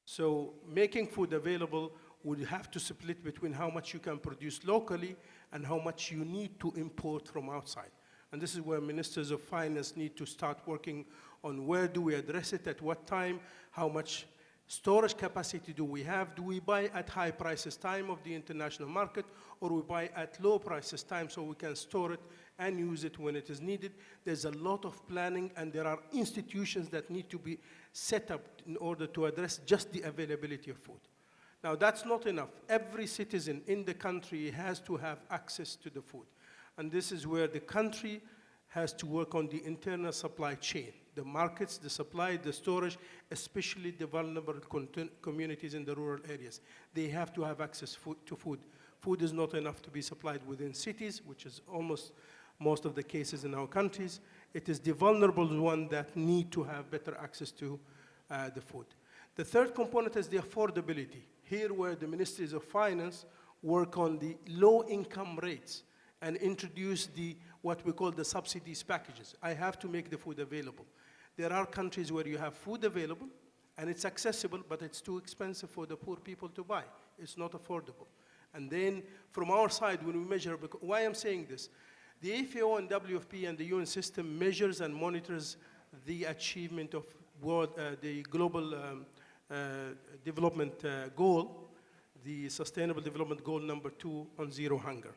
So making food available would have to split between how much you can produce locally and how much you need to import from outside. And this is where ministers of finance need to start working on where do we address it, at what time, how much storage capacity do we have? Do we buy at high prices time of the international market, or we buy at low prices time so we can store it and use it when it is needed? There's a lot of planning, and there are institutions that need to be set up in order to address just the availability of food. Now, that's not enough. Every citizen in the country has to have access to the food. And this is where the country has to work on the internal supply chain, the markets, the supply, the storage, especially the vulnerable communities in the rural areas. They have to have access to food. Food is not enough to be supplied within cities, which is almost most of the cases in our countries. It is the vulnerable ones that need to have better access to the food. The third component is the affordability. Here, where the ministries of finance work on the low income rates and introduce what we call the subsidies packages. I have to make the food available. There are countries where you have food available and it's accessible, but it's too expensive for the poor people to buy. It's not affordable. And then from our side, when we measure, why I'm saying this, the FAO and WFP and the UN system measures and monitors the achievement of the global development goal, the Sustainable Development Goal number 2 on zero hunger.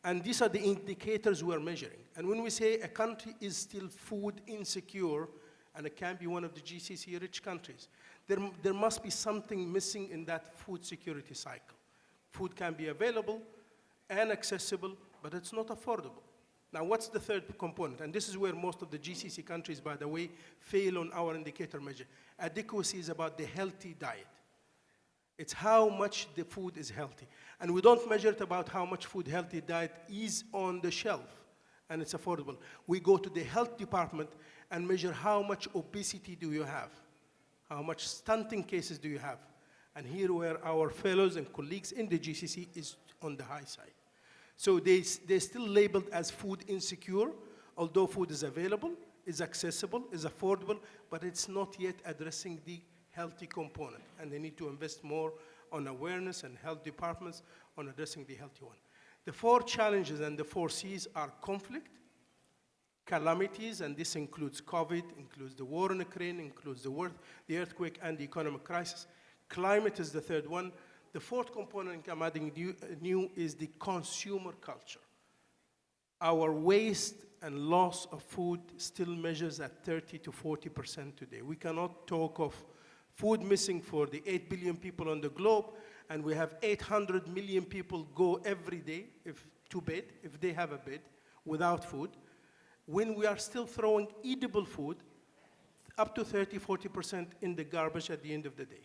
And these are the indicators we're measuring. And when we say a country is still food insecure, and it can be one of the GCC rich countries, there must be something missing in that food security cycle. Food can be available and accessible, but it's not affordable. Now, what's the third component? And this is where most of the GCC countries, by the way, fail on our indicator measure. Adequacy is about the healthy diet. It's how much the food is healthy. And we don't measure it about how much food healthy diet is on the shelf and it's affordable. We go to the health department and measure how much obesity do you have? How much stunting cases do you have? And here where our fellows and colleagues in the GCC is on the high side. So they're still labeled as food insecure, although food is available, is accessible, is affordable, but it's not yet addressing the healthy component. And they need to invest more on awareness and health departments on addressing the healthy one. The 4 challenges and the 4 C's are conflict, calamities, and this includes COVID, includes the war in Ukraine, includes the earthquake and the economic crisis. Climate is the third one. The fourth component I'm adding new is the consumer culture. Our waste and loss of food still measures at 30 to 40% today. We cannot talk of food missing for the 8 billion people on the globe, and we have 800 million people go every day to bed, if they have a bed, without food, when we are still throwing edible food up to 30, 40% in the garbage at the end of the day.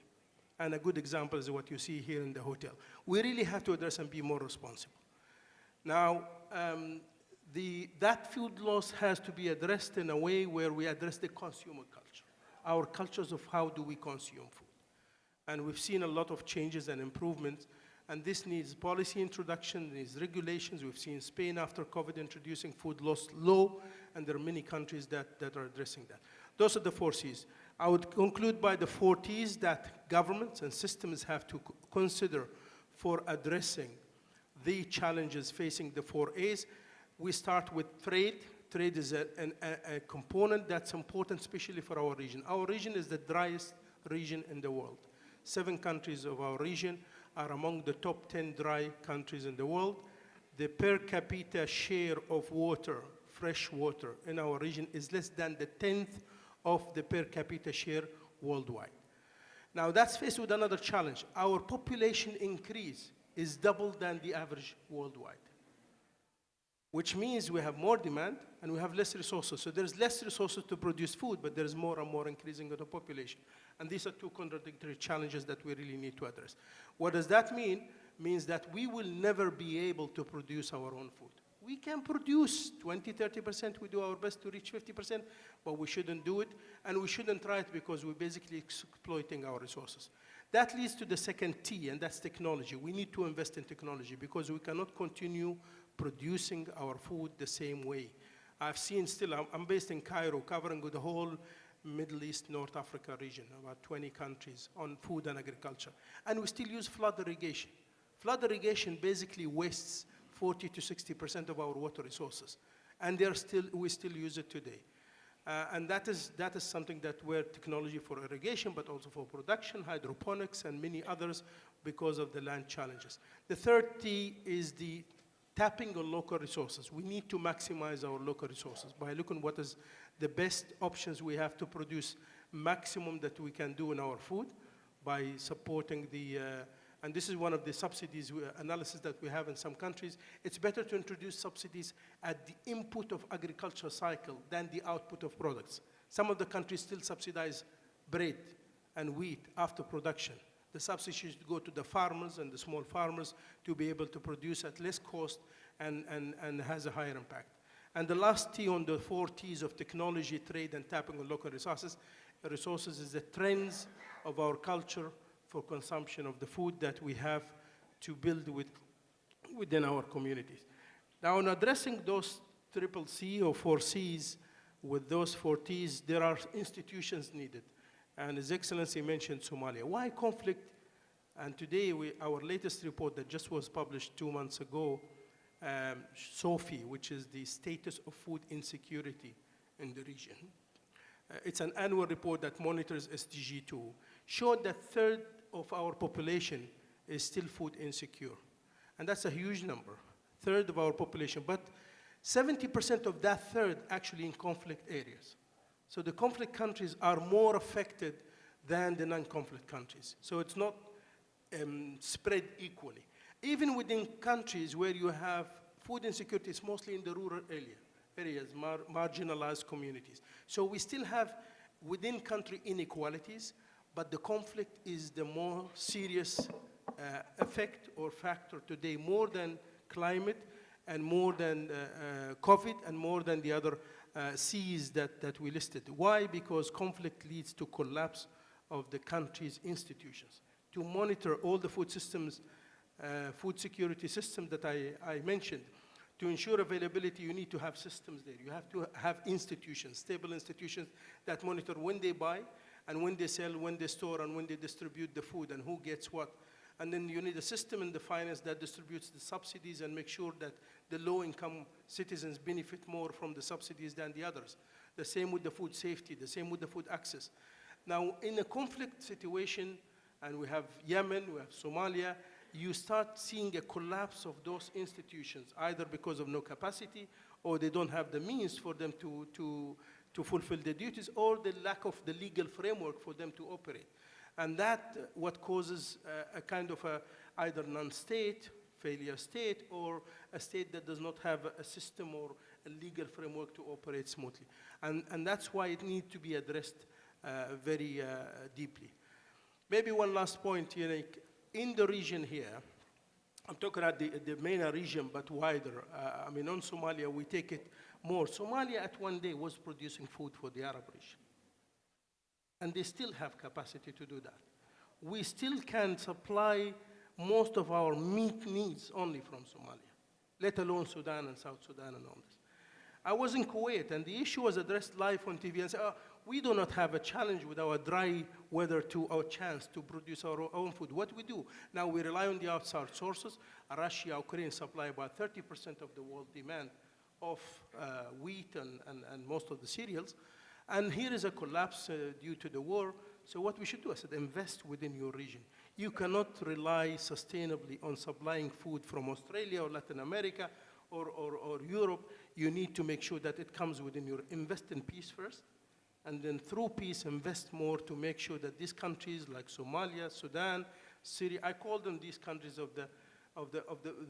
And a good example is what you see here in the hotel. We really have to address and be more responsible. Now, that food loss has to be addressed in a way where we address the consumer culture, our cultures of how do we consume food. And we've seen a lot of changes and improvements, and this needs policy introduction, needs regulations. We've seen Spain after COVID introducing food loss law, and there are many countries that are addressing that. Those are the 4 C's. I would conclude by the 4 T's that governments and systems have to consider for addressing the challenges facing the 4As. We start with trade. Trade is a component that's important, especially for our region. Our region is the driest region in the world. 7 countries of our region are among the top 10 dry countries in the world. The per capita share of water, fresh water, in our region is less than the 10th of the per capita share worldwide. Now that's faced with another challenge. Our population increase is double than the average worldwide, which means we have more demand and we have less resources. So there's less resources to produce food, but there's more and more increasing of the population. And these are 2 contradictory challenges that we really need to address. What does that mean? Means that we will never be able to produce our own food. We can produce 20, 30%. We do our best to reach 50%, but we shouldn't do it. And we shouldn't try it because we're basically exploiting our resources. That leads to the second T, and that's technology. We need to invest in technology because we cannot continue producing our food the same way. I've seen still, I'm based in Cairo, covering the whole Middle East, North Africa region, about 20 countries on food and agriculture. And we still use flood irrigation. Flood irrigation basically wastes 40 to 60% of our water resources. And we still use it today. And that is something that where technology for irrigation, but also for production, hydroponics, and many others because of the land challenges. The third T is the tapping on local resources. We need to maximize our local resources by looking what is the best options we have to produce maximum that we can do in our food by supporting the, and this is one of the subsidies analysis that we have in some countries. It's better to introduce subsidies at the input of agriculture cycle than the output of products. Some of the countries still subsidize bread and wheat after production. The subsidies should go to the farmers and the small farmers to be able to produce at less cost and has a higher impact. And the last T on the 4 Ts of technology, trade, and tapping on local resources is the trends of our culture for consumption of the food that we have to build within our communities. Now, in addressing those triple C or 4 Cs with those 4 Ts, there are institutions needed. And His Excellency mentioned Somalia. Why conflict? And today, our latest report that just was published 2 months ago, SOFI, which is the status of food insecurity in the region. It's an annual report that monitors SDG 2, showed that 1/3 of our population is still food insecure. And that's a huge number, 1/3 of our population. But 70% of that 1/3 actually in conflict areas. So the conflict countries are more affected than the non-conflict countries. So it's not spread equally. Even within countries where you have food insecurity, it's mostly in the rural areas, marginalized communities. So we still have within country inequalities, but the conflict is the more serious effect or factor today, more than climate and more than COVID and more than the other C's that we listed. Why? Because conflict leads to collapse of the country's institutions. To monitor all the food systems, food security systems that I mentioned, to ensure availability, you need to have systems there. You have to have institutions, stable institutions that monitor when they buy and when they sell, when they store, and when they distribute the food and who gets what. And then you need a system in the finance that distributes the subsidies and make sure that the low-income citizens benefit more from the subsidies than the others. The same with the food safety, the same with the food access. Now, in a conflict situation, and we have Yemen, we have Somalia, you start seeing a collapse of those institutions, either because of no capacity, or they don't have the means for them to fulfill their duties, or the lack of the legal framework for them to operate. And that what causes a kind of either non-state, failure state, or a state that does not have a system or a legal framework to operate smoothly. And that's why it needs to be addressed very deeply. Maybe one last point, in the region here, I'm talking about the MENA region, but wider. I mean, on Somalia, we take it more. Somalia at one day was producing food for the Arab region. And they still have capacity to do that. We still can supply most of our meat needs only from Somalia, let alone Sudan and South Sudan and all this. I was in Kuwait, and the issue was addressed live on TV and said, We do not have a challenge with our dry weather to our chance to produce our own food. What we do, now we rely on the outside sources. Russia, Ukraine supply about 30% of the world demand of wheat and most of the cereals. And here is a collapse due to the war. So what we should do, I said, invest within your region. You cannot rely sustainably on supplying food from Australia or Latin America or Europe. You need to make sure that it comes within your, invest in peace first, and then through peace, invest more to make sure that these countries like Somalia, Sudan, Syria, I call them these countries of the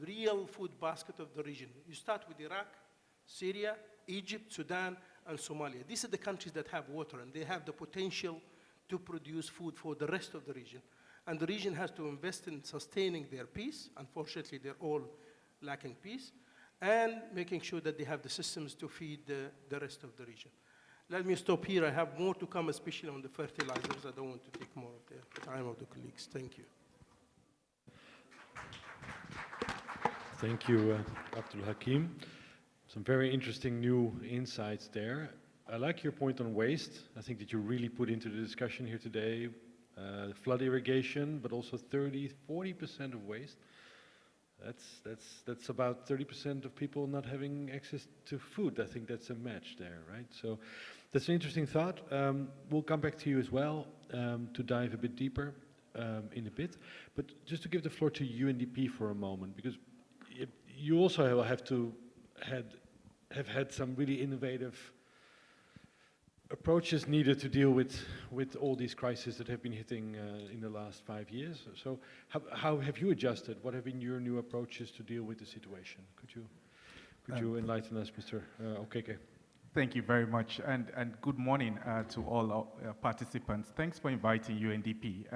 real food basket of the region. You start with Iraq, Syria, Egypt, Sudan, and Somalia. These are the countries that have water, and they have the potential to produce food for the rest of the region. And the region has to invest in sustaining their peace. Unfortunately, they're all lacking peace, and making sure that they have the systems to feed the rest of the region. Let me stop here. I have more to come, especially on the fertilizers. I don't want to take more of the time of the colleagues. Thank you. Thank you, Abdul Hakim. Some very interesting new insights there. I like your point on waste. I think that you really put into the discussion here today, flood irrigation, but also 40% of waste. That's about 30% of people not having access to food. I think that's a match there, right? So that's an interesting thought. We'll come back to you as well to dive a bit deeper in a bit. But just to give the floor to UNDP for a moment, because you also have had some really innovative approaches needed to deal with all these crises that have been hitting in the last 5 years. So how have you adjusted? What have been your new approaches to deal with the situation? Could you enlighten us, Mr. Okeke? Thank you very much, and good morning to all participants. Thanks for inviting UNDP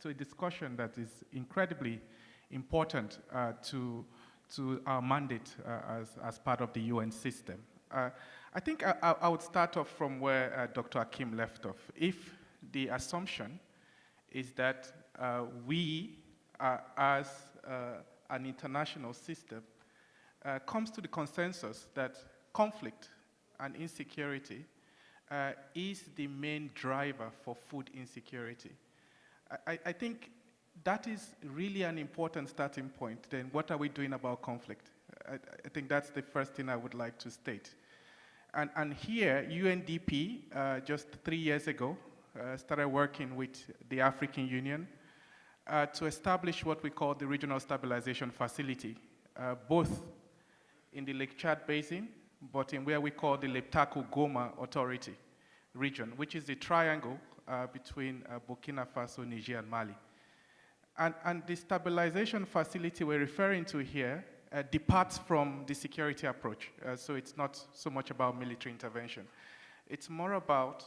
to a discussion that is incredibly important to our mandate as part of the UN system. I think I would start off from where Dr. Hakim left off. If the assumption is that we, as an international system, comes to the consensus that conflict and insecurity is the main driver for food insecurity, I think that is really an important starting point. Then what are we doing about conflict? I think that's the first thing I would like to state. And here, UNDP, just 3 years ago, started working with the African Union to establish what we call the Regional Stabilization Facility, both in the Lake Chad Basin, but in where we call the Leptako-Goma Authority region, which is the triangle between Burkina Faso, Niger, and Mali. And the stabilization facility we're referring to here departs from the security approach. So it's not so much about military intervention. It's more about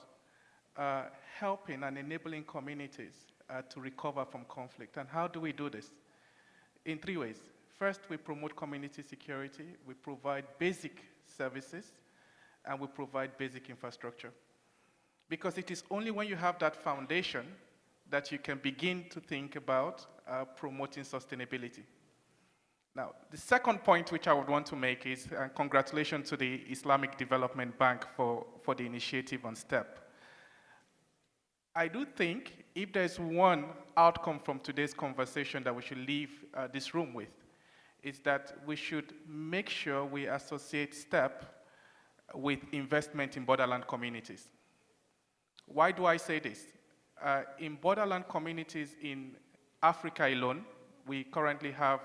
helping and enabling communities to recover from conflict. And how do we do this? In 3 ways. First, we promote community security, we provide basic services, and we provide basic infrastructure. Because it is only when you have that foundation that you can begin to think about promoting sustainability. Now, the second point which I would want to make is congratulations to the Islamic Development Bank for the initiative on STEP. I do think if there's one outcome from today's conversation that we should leave this room with, is that we should make sure we associate STEP with investment in borderland communities. Why do I say this? In borderland communities in Africa alone, we currently have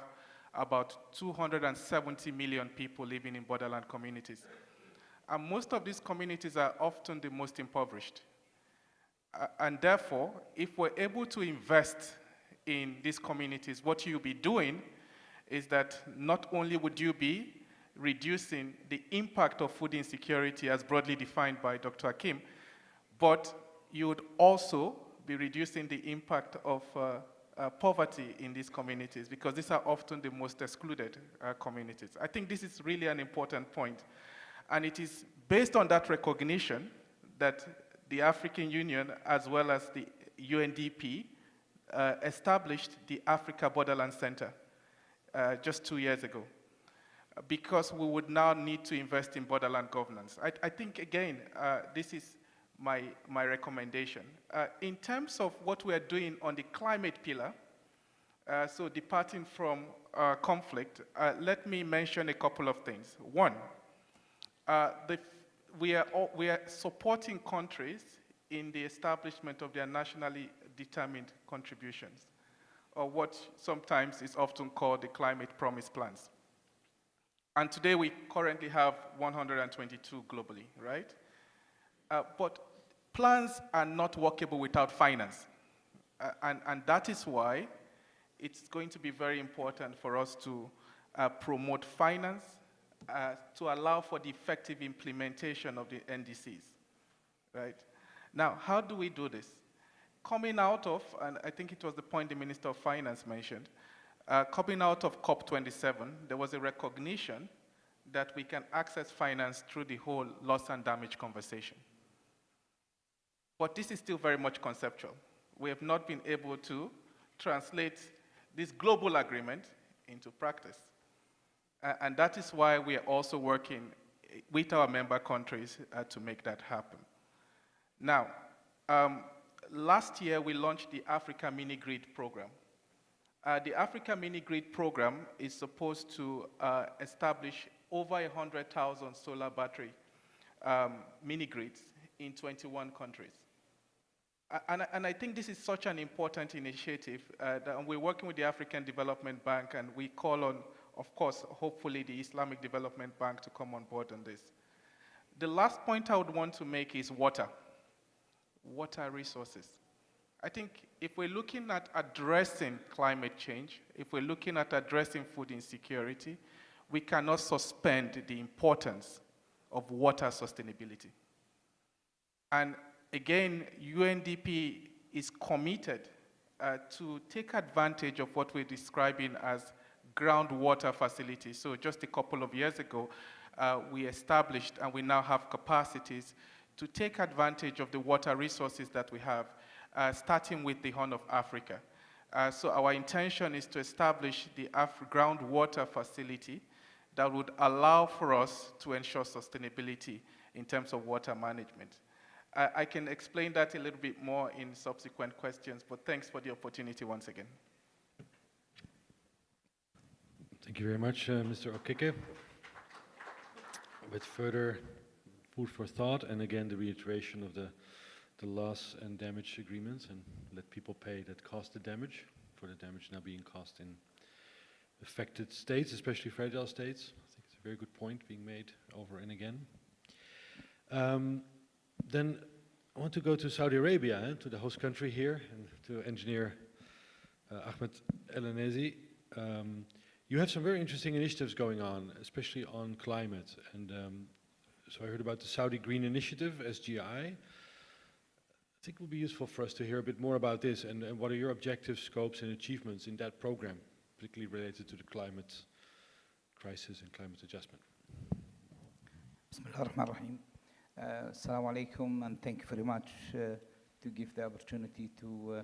about 270 million people living in borderland communities. And most of these communities are often the most impoverished. And therefore, if we're able to invest in these communities, what you'll be doing is that not only would you be reducing the impact of food insecurity as broadly defined by Dr. Hakim, but you would also be reducing the impact of poverty in these communities, because these are often the most excluded communities. I think this is really an important point. And it is based on that recognition that the African Union, as well as the UNDP, established the Africa Borderland Center just 2 years ago, because we would now need to invest in borderland governance. I think, again, this is my recommendation. In terms of what we are doing on the climate pillar, so departing from conflict, let me mention a couple of things. One, we are supporting countries in the establishment of their nationally determined contributions, or what sometimes is often called the climate promise plans. And today we currently have 122 globally, right? But plans are not workable without finance. And that is why it's going to be very important for us to promote finance to allow for the effective implementation of the NDCs, right? Now, how do we do this? Coming out of, and I think it was the point the Minister of Finance mentioned, coming out of COP27, there was a recognition that we can access finance through the whole loss and damage conversation. But this is still very much conceptual. We have not been able to translate this global agreement into practice. And that is why we are also working with our member countries to make that happen. Now, last year we launched the Africa Mini-Grid program. The Africa Mini-Grid program is supposed to establish over 100,000 solar battery mini-grids in 21 countries. And I think this is such an important initiative. That we're working with the African Development Bank, and we call on, of course, hopefully the Islamic Development Bank to come on board on this. The last point I would want to make is water resources. I think if we're looking at addressing climate change, if we're looking at addressing food insecurity, we cannot suspend the importance of water sustainability. And again, UNDP is committed to take advantage of what we're describing as groundwater facilities. So just a couple of years ago, we established and we now have capacities to take advantage of the water resources that we have, starting with the Horn of Africa. So our intention is to establish the groundwater facility that would allow for us to ensure sustainability in terms of water management. I can explain that a little bit more in subsequent questions, but thanks for the opportunity once again. Thank you very much, Mr. Okeke. With further food for thought, and again, the reiteration of the loss and damage agreements, and let people pay that caused the damage, for the damage now being caused in affected states, especially fragile states. I think it's a very good point being made over and again. Then I want to go to Saudi Arabia, to the host country here, and to engineer Ahmed El-Anesi. You have some very interesting initiatives going on, especially on climate. And so I heard about the Saudi Green Initiative, SGI. I think it would be useful for us to hear a bit more about this, and what are your objectives, scopes, and achievements in that program, particularly related to the climate crisis and climate adjustment. Bismillah ar-Rahman ar-Rahim. Assalamu alaikum, and thank you very much to give the opportunity to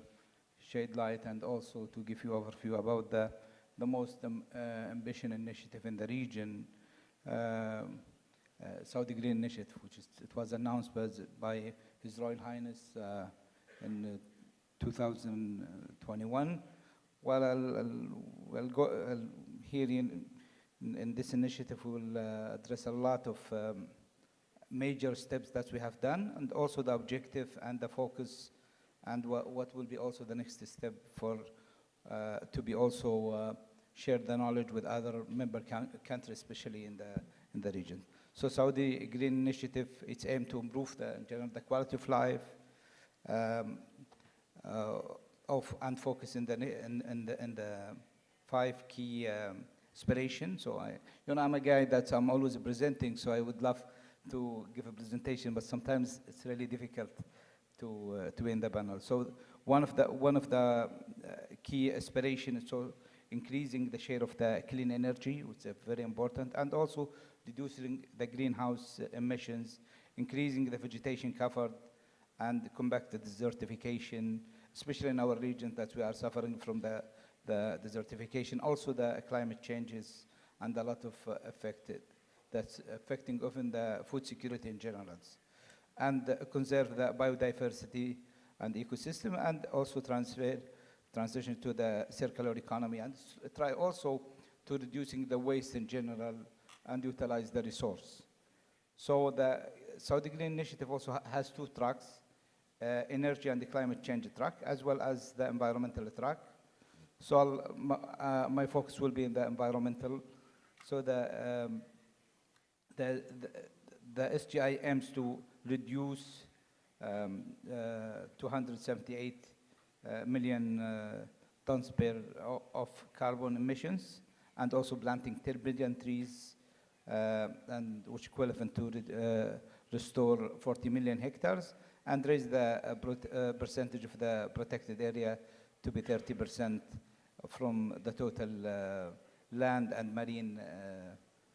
shed light and also to give you overview about the most ambitious initiative in the region, Saudi Green Initiative, which it was announced by His Royal Highness in 2021. Well, I'll go here in this initiative. We will address a lot of major steps that we have done, and also the objective and the focus, and what will be also the next step for to be also share the knowledge with other member countries, especially in the region. So Saudi Green Initiative, it's aimed to improve the quality of life and focus in the 5 key aspirations. So I'm a guy that I'm always presenting, so I would love to give a presentation, but sometimes it's really difficult to be in the panel. So one of the key aspirations is so increasing the share of the clean energy, which is very important, and also reducing the greenhouse emissions, increasing the vegetation covered, and combat the desertification, especially in our region that we are suffering from the desertification. Also the climate changes and a lot of that's affecting often the food security in general. and conserve the biodiversity and ecosystem, and also transition to the circular economy, and try also to reducing the waste in general and utilize the resource. So the Saudi Green Initiative also has two tracks, energy and the climate change track, as well as the environmental track. So my focus will be in the environmental. So the SGI aims to reduce 278 million tons of carbon emissions, and also planting 10 billion trees, and which equivalent to restore 40 million hectares, and raise the percentage of the protected area to be 30% from the total land and marine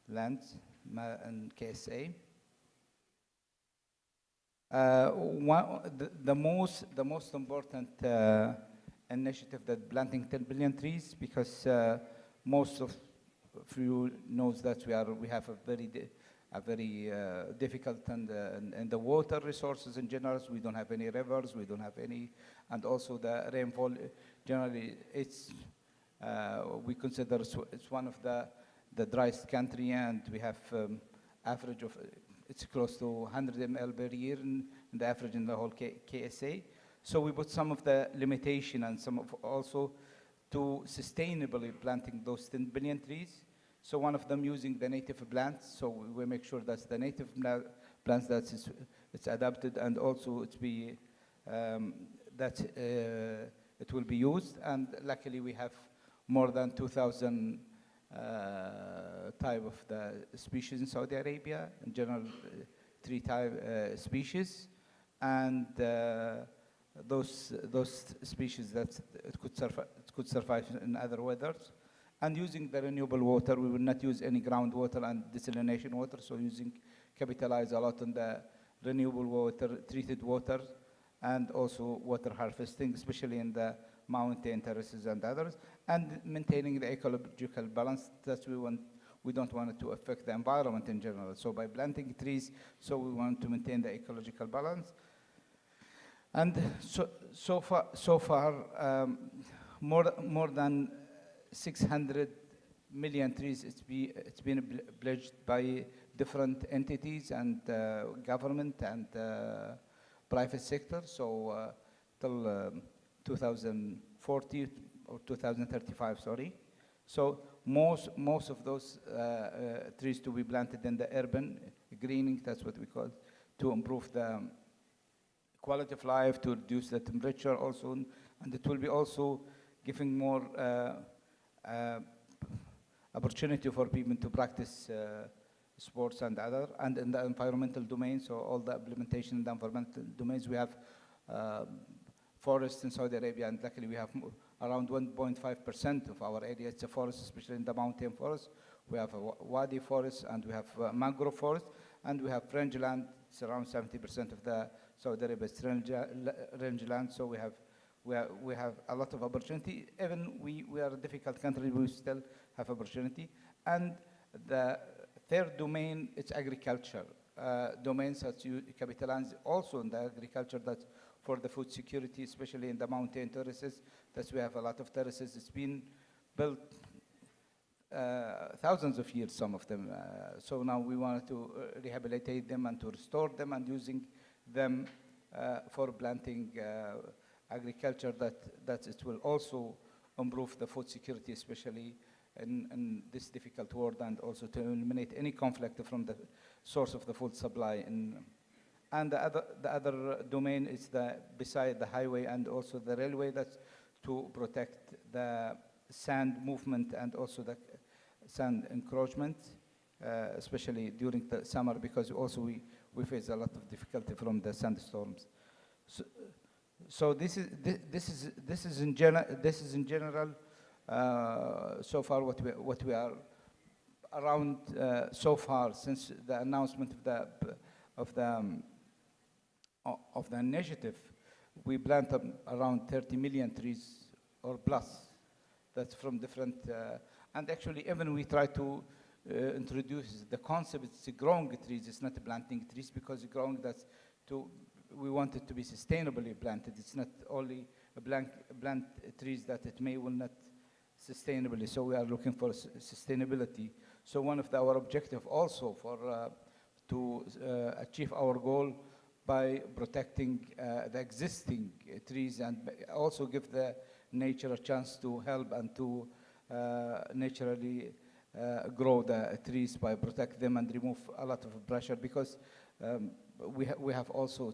lands and KSA. The most important initiative that planting 10 billion trees, because most of you knows that we have a very difficult and the water resources in general. We don't have any rivers, we don't have any, and also the rainfall generally we consider it's one of the driest country, and we have average of it's close to 100 ml per year in the average in the whole KSA. So we put some of the limitation and some of also to sustainably planting those 10 billion trees. So one of them using the native plants. So we make sure that the native plants it's adapted, and also it will be used. And luckily we have more than 2,000 type of the species in Saudi Arabia, in general 3 type species, and those species that it could survive in other weathers. And using the renewable water, we will not use any groundwater and desalination water, so capitalize a lot on the renewable water, treated water, and also water harvesting, especially in the mountain terraces and others, and maintaining the ecological balance that we don't want it to affect the environment in general. So by planting trees, so we want to maintain the ecological balance. And so far, more than 600 million trees it's been pledged by different entities and government and private sector. So till 2040 or 2035, sorry. So most of those trees to be planted in the urban greening, that's what we call, to improve the quality of life, to reduce the temperature also, and it will be also giving more opportunity for people to practice sports and other, and in the environmental domain. So all the implementation in the environmental domains, we have forests in Saudi Arabia, and luckily we have around 1.5% of our area. It's a forest, especially in the mountain forest. We have a wadi forest, and we have mangrove forest, and we have rangeland. It's around 70% of the Saudi Arabia's rangeland. So we have a lot of opportunity. Even we are a difficult country, we still have opportunity. And the third domain, it's agriculture. Domains that you capitalize also in the agriculture, that for the food security, especially in the mountain terraces, that we have a lot of terraces. It's been built thousands of years, some of them. So now we want to rehabilitate them and to restore them, and using them for planting agriculture, that it will also improve the food security, especially in this difficult world, and also to eliminate any conflict from the source of the food supply. And the other domain is beside the highway and also the railway, that's to protect the sand movement and also the sand encroachment, especially during the summer, because also we face a lot of difficulty from the sandstorms. So this is in general so far what we are around so far since the announcement of the initiative. We planted around 30 million trees or plus. That's from different, and actually even we try to introduce the concept, it's growing trees, it's not planting trees, because growing, that's we want it to be sustainably planted. It's not only plant trees that it will not sustainably. So we are looking for sustainability. So one of our objective also to achieve our goal by protecting the existing trees and also give the nature a chance to help and to naturally grow the trees by protect them and remove a lot of pressure, because we have also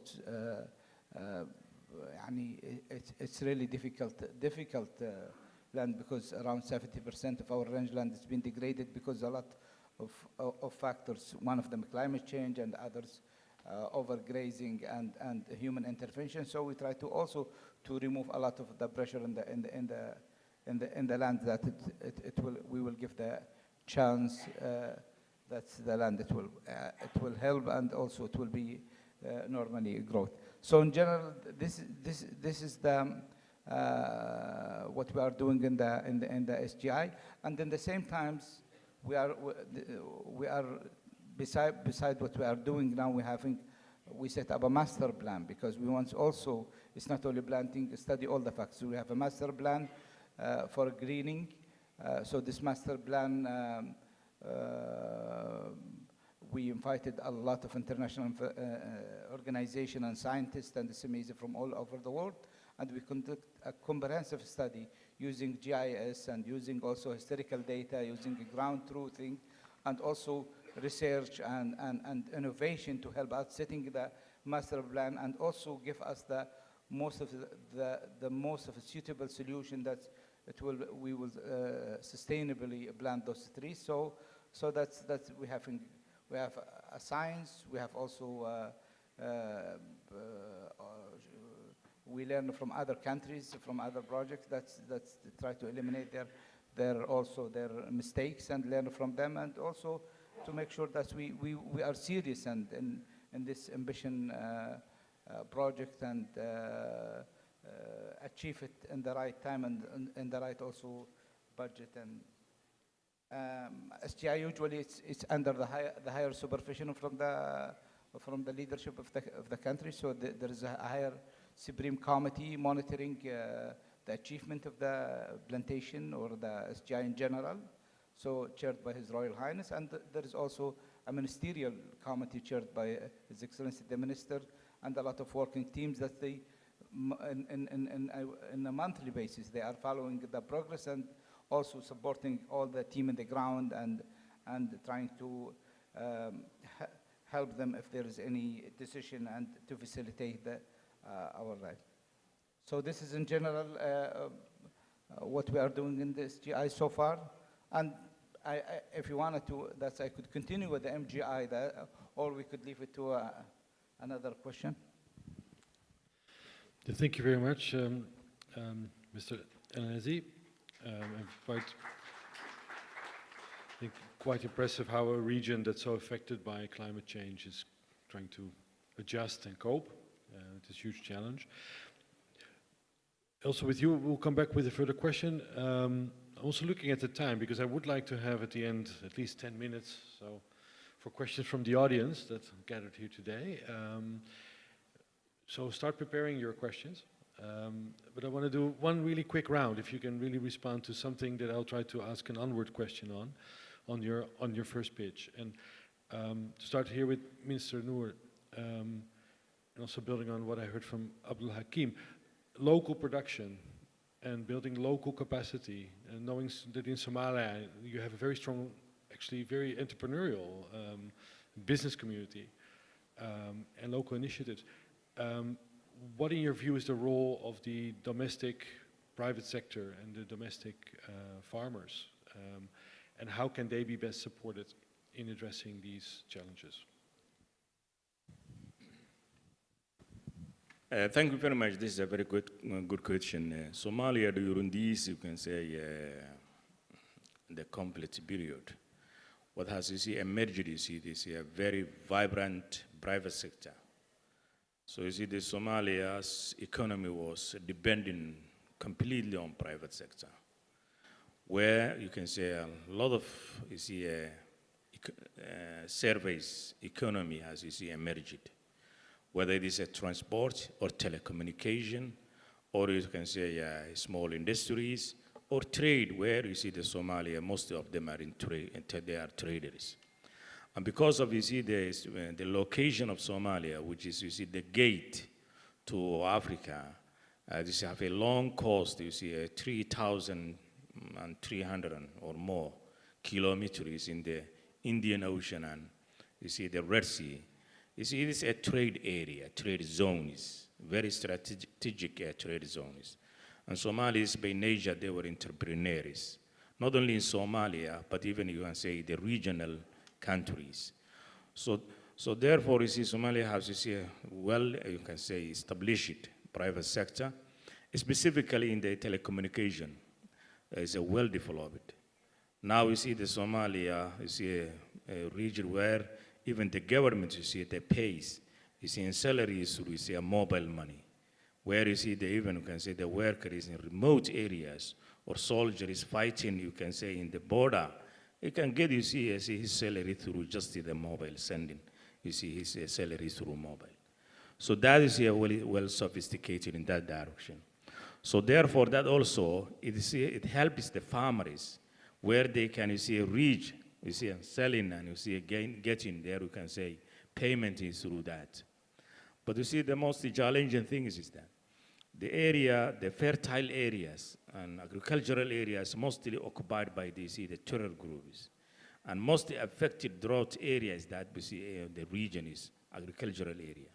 it's really difficult land, because around 70% of our rangeland has been degraded because a lot of factors, one of them climate change and others overgrazing and human intervention. So we try to also to remove a lot of the pressure in the land, that we will give the chance that the land it will help, and also it will be normally growth. So in general, this is the what we are doing in the SGI, and in the same times we are beside what we are doing now, we set up a master plan, because we want also, it's not only planting, study all the facts. So we have a master plan for greening. So this master plan, we invited a lot of international organizations and scientists and SMEs from all over the world, and we conduct a comprehensive study using GIS and using also historical data, using ground truthing, and also research and innovation to help us setting the master plan, and also give us the most of a suitable solution that we will sustainably plant those trees. So that's we have a science. We have also we learn from other countries, from other projects. That's try to eliminate their mistakes and learn from them, and also to make sure that we are serious and in this ambition project, and achieve it in the right time and in the right also budget. And SGI usually it's under the higher supervision from the leadership of the country. So there is a higher Supreme Committee monitoring the achievement of the plantation or the SGI in general, so chaired by His Royal Highness. And there is also a ministerial committee chaired by His Excellency the Minister, and a lot of working teams that they, in a monthly basis, they are following the progress and also supporting all the team in the ground and trying to help them if there is any decision and to facilitate our life. So this is in general what we are doing in the SGI so far. And if you wanted to, I could continue with the MGI, or we could leave it to another question. Thank you very much, Mr. El-Nazi. Quite impressive how a region that's so affected by climate change is trying to adjust and cope. It is a huge challenge. Also with you, we'll come back with a further question. Also looking at the time, because I would like to have at the end at least 10 minutes for questions from the audience that gathered here today. So start preparing your questions. But I want to do one really quick round, if you can really respond to something that I'll try to ask an onward question on your first pitch. And to start here with Minister Noor, and also building on what I heard from Abdul Hakim, local production and building local capacity, and knowing that in Somalia you have a very strong, actually very entrepreneurial business community and local initiatives. What, in your view, is the role of the domestic private sector and the domestic farmers? And how can they be best supported in addressing these challenges? Thank you very much. This is a very good question. Somalia, during this, you can say, the conflict period, what has emerged, you see, this a very vibrant private sector. So you see, the Somalia's economy was depending completely on private sector, where you can say a lot of service economy has emerged, whether it is a transport or telecommunication, or you can say small industries, or trade, where you see the Somalia, most of them are in trade, and they are traders. And because of, you see, the location of Somalia, which is, you see, the gate to Africa, this have a long coast, you see, 3,300 or more kilometers in the Indian Ocean and, you see, the Red Sea. You see, it is a trade area, trade zones, very strategic trade zones. And Somalis, by nature, they were entrepreneurs, not only in Somalia, but even, you can say, the regional countries. So therefore, you see, Somalia has, you see, you can say, established private sector, specifically in the telecommunication, is a well-developed. Now you see the Somalia, you see a region where even the government, you see, they pays, you see, in salaries, you see, a mobile money, where you see even, you can say, the workers in remote areas, or soldiers fighting, you can say, in the border, you can get, you see, his salary through just the mobile, sending, you see, his salary through mobile. So that is well sophisticated in that direction. So therefore, that also, it helps the farmers, where they can, you see, reach, you see, selling, and you see, getting there, you can say, payment is through that. But you see, the most challenging thing is that the area, the fertile areas and agricultural areas mostly occupied by the terror groups. And mostly affected drought areas that we see the region is agricultural area.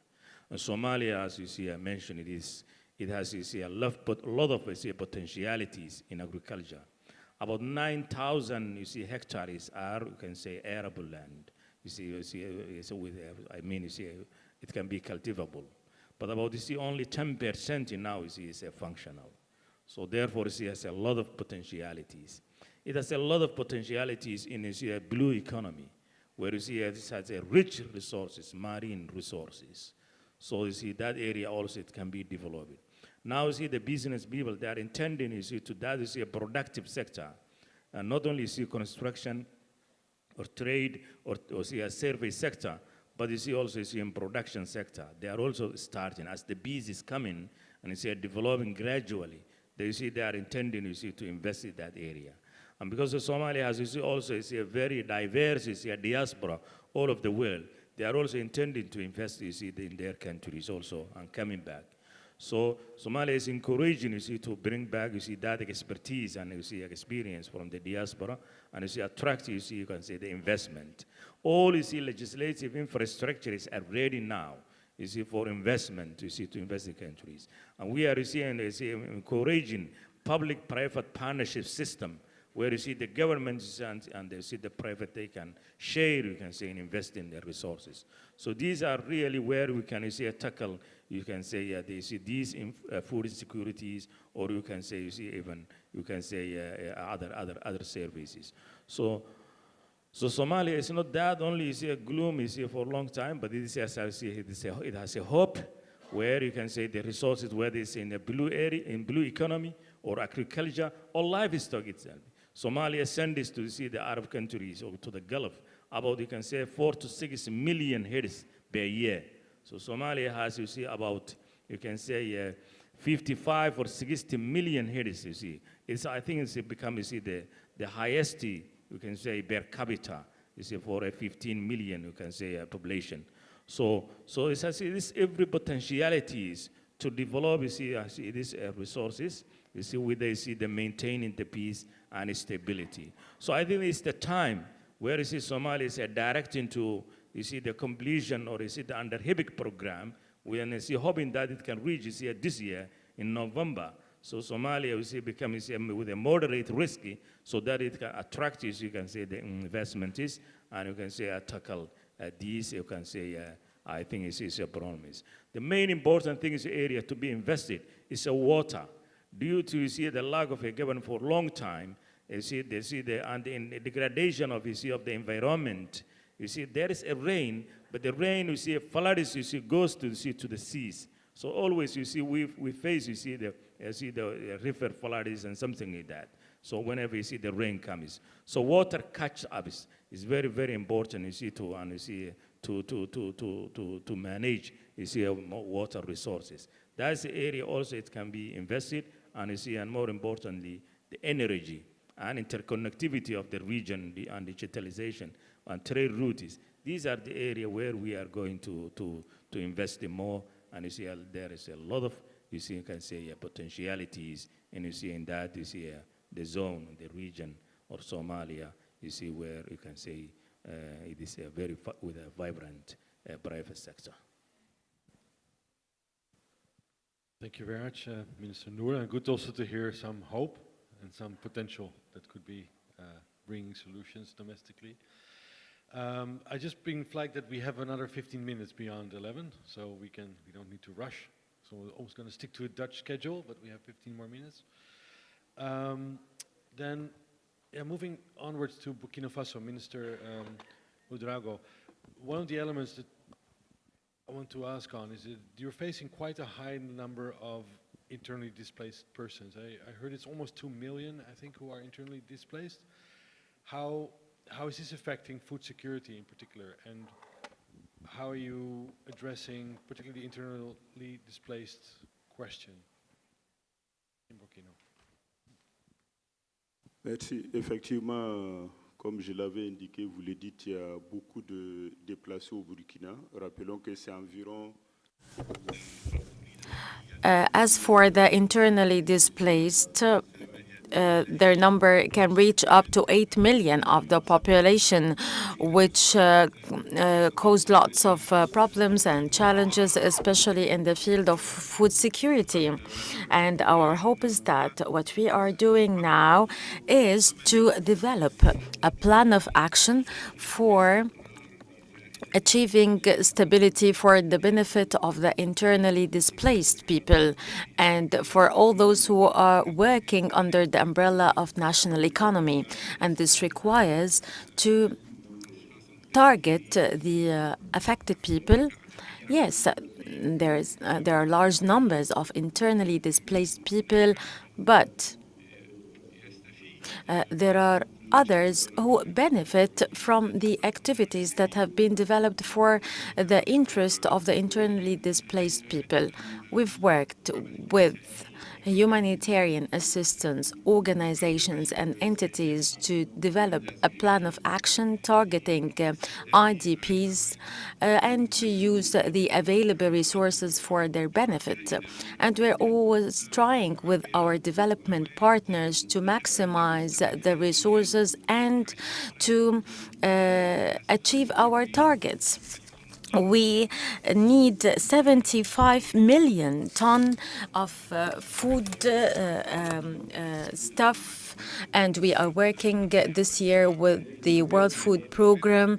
And Somalia, as you see, I mentioned, it has, you see, a lot of, you see, potentialities in agriculture. About 9,000, you see, hectares are, you can say, arable land. You see, so with, I mean, you see, it can be cultivable. But about, you see, only 10% now, you see, is functional. So therefore, you see, it has a lot of potentialities. It has a lot of potentialities in, you see, a blue economy, where you see it has a rich resources, marine resources. So you see, that area also, it can be developed. Now you see the business people, they are intending, you see, to that, you see, a productive sector. And not only you see construction or trade or see a service sector, but you see also, you see, in production sector, they are also starting, as the bees is coming, and you see, developing gradually, they, you see, they are intending, you see, to invest in that area. And because Somalia has, you see, also, you see, a very diverse, you see, a diaspora all over the world, they are also intending to invest, you see, in their countries also, and coming back. So Somalia is encouraging, you see, to bring back, you see, that expertise and, you see, experience from the diaspora, and, you see, attract, you see, you can say, the investment. All, you see, legislative infrastructures are ready now, you see, for investment, you see, to invest in countries. And we are, you see, encouraging public-private partnership system, where you see the governments and you see the private, they can share, you can say, and invest in their resources. So these are really where we can, you see, tackle, you can say, they see these food insecurities, or you can say, you see, even, you can say, other services. So Somalia is not that only, you see, a gloom, you see, for a long time, but it is, as I see, it has a hope, where you can say the resources, whether it's in the blue area, in blue economy, or agriculture, or livestock itself. Somalia sends to see the Arab countries or to the Gulf about, you can say, 4 to 6 million heads per year. So Somalia has, you see, about, you can say, 55 or 60 million heads, you see. I think it's become, you see, the highest, you can say, per capita, you see, for a 15 million, you can say, population. So it has this every potentialities to develop, you see these resources, you see, whether you see the maintaining the peace and stability. So I think it's the time where you see Somalia is directing to, you see, the completion, or you see the under HIBIC program, we are, you see, hoping that it can reach, you see, this year in November. So Somalia, you see, becomes, you see, with a moderate risky, so that it can attract, you can say, the investment is, and you can say, tackle these, you can say, I think it's a promise. The main important thing is the area to be invested is water. Due to, you see, the lack of a government for a long time, you see, and in the degradation of, you see, of the environment, you see, there is a rain, but the rain, you see, floods, you see, goes to, you see, to the seas. So always, you see, we face, you see, the river floods and something like that. So whenever you see the rain comes, so water catch up is very, very important, you see, to manage, you see, water resources. That's the area also it can be invested, and you see, and more importantly, the energy and interconnectivity of the region, and digitalization and trade routes. These are the area where we are going to invest in more, and you see, there is a lot of, you see, you can say, potentialities, and you see in that, you see, the zone, the region, or Somalia, you see, where you can say it is with a vibrant private sector. Thank you very much, Minister Noor, and good also to hear some hope and some potential that could be bringing solutions domestically. I just bring flag that we have another 15 minutes beyond 11, so we don't need to rush. So we're always going to stick to a Dutch schedule, but we have 15 more minutes. Then, moving onwards to Burkina Faso, Minister Ouedraogo, one of the elements that I want to ask on is that you're facing quite a high number of internally displaced persons. I heard it's almost 2 million, I think, who are internally displaced. How is this affecting food security in particular, and how are you addressing particularly the internally displaced question in Burkina? Merci. Effectivement, comme je l'avais indiqué, vous le dites, il y a beaucoup de déplacés au Burkina. Rappelons que c'est environ... As for the internally displaced, their number can reach up to 8 million of the population, which caused lots of problems and challenges, especially in the field of food security. And our hope is that what we are doing now is to develop a plan of action for achieving stability for the benefit of the internally displaced people and for all those who are working under the umbrella of national economy. And this requires to target the affected people. Yes, there are large numbers of internally displaced people, but there are others who benefit from the activities that have been developed for the interest of the internally displaced people. We've worked with humanitarian assistance organizations and entities to develop a plan of action targeting IDPs and to use the available resources for their benefit. And we're always trying with our development partners to maximize the resources and to achieve our targets. We need 75 million tons of food stuff, and we are working this year with the World Food Programme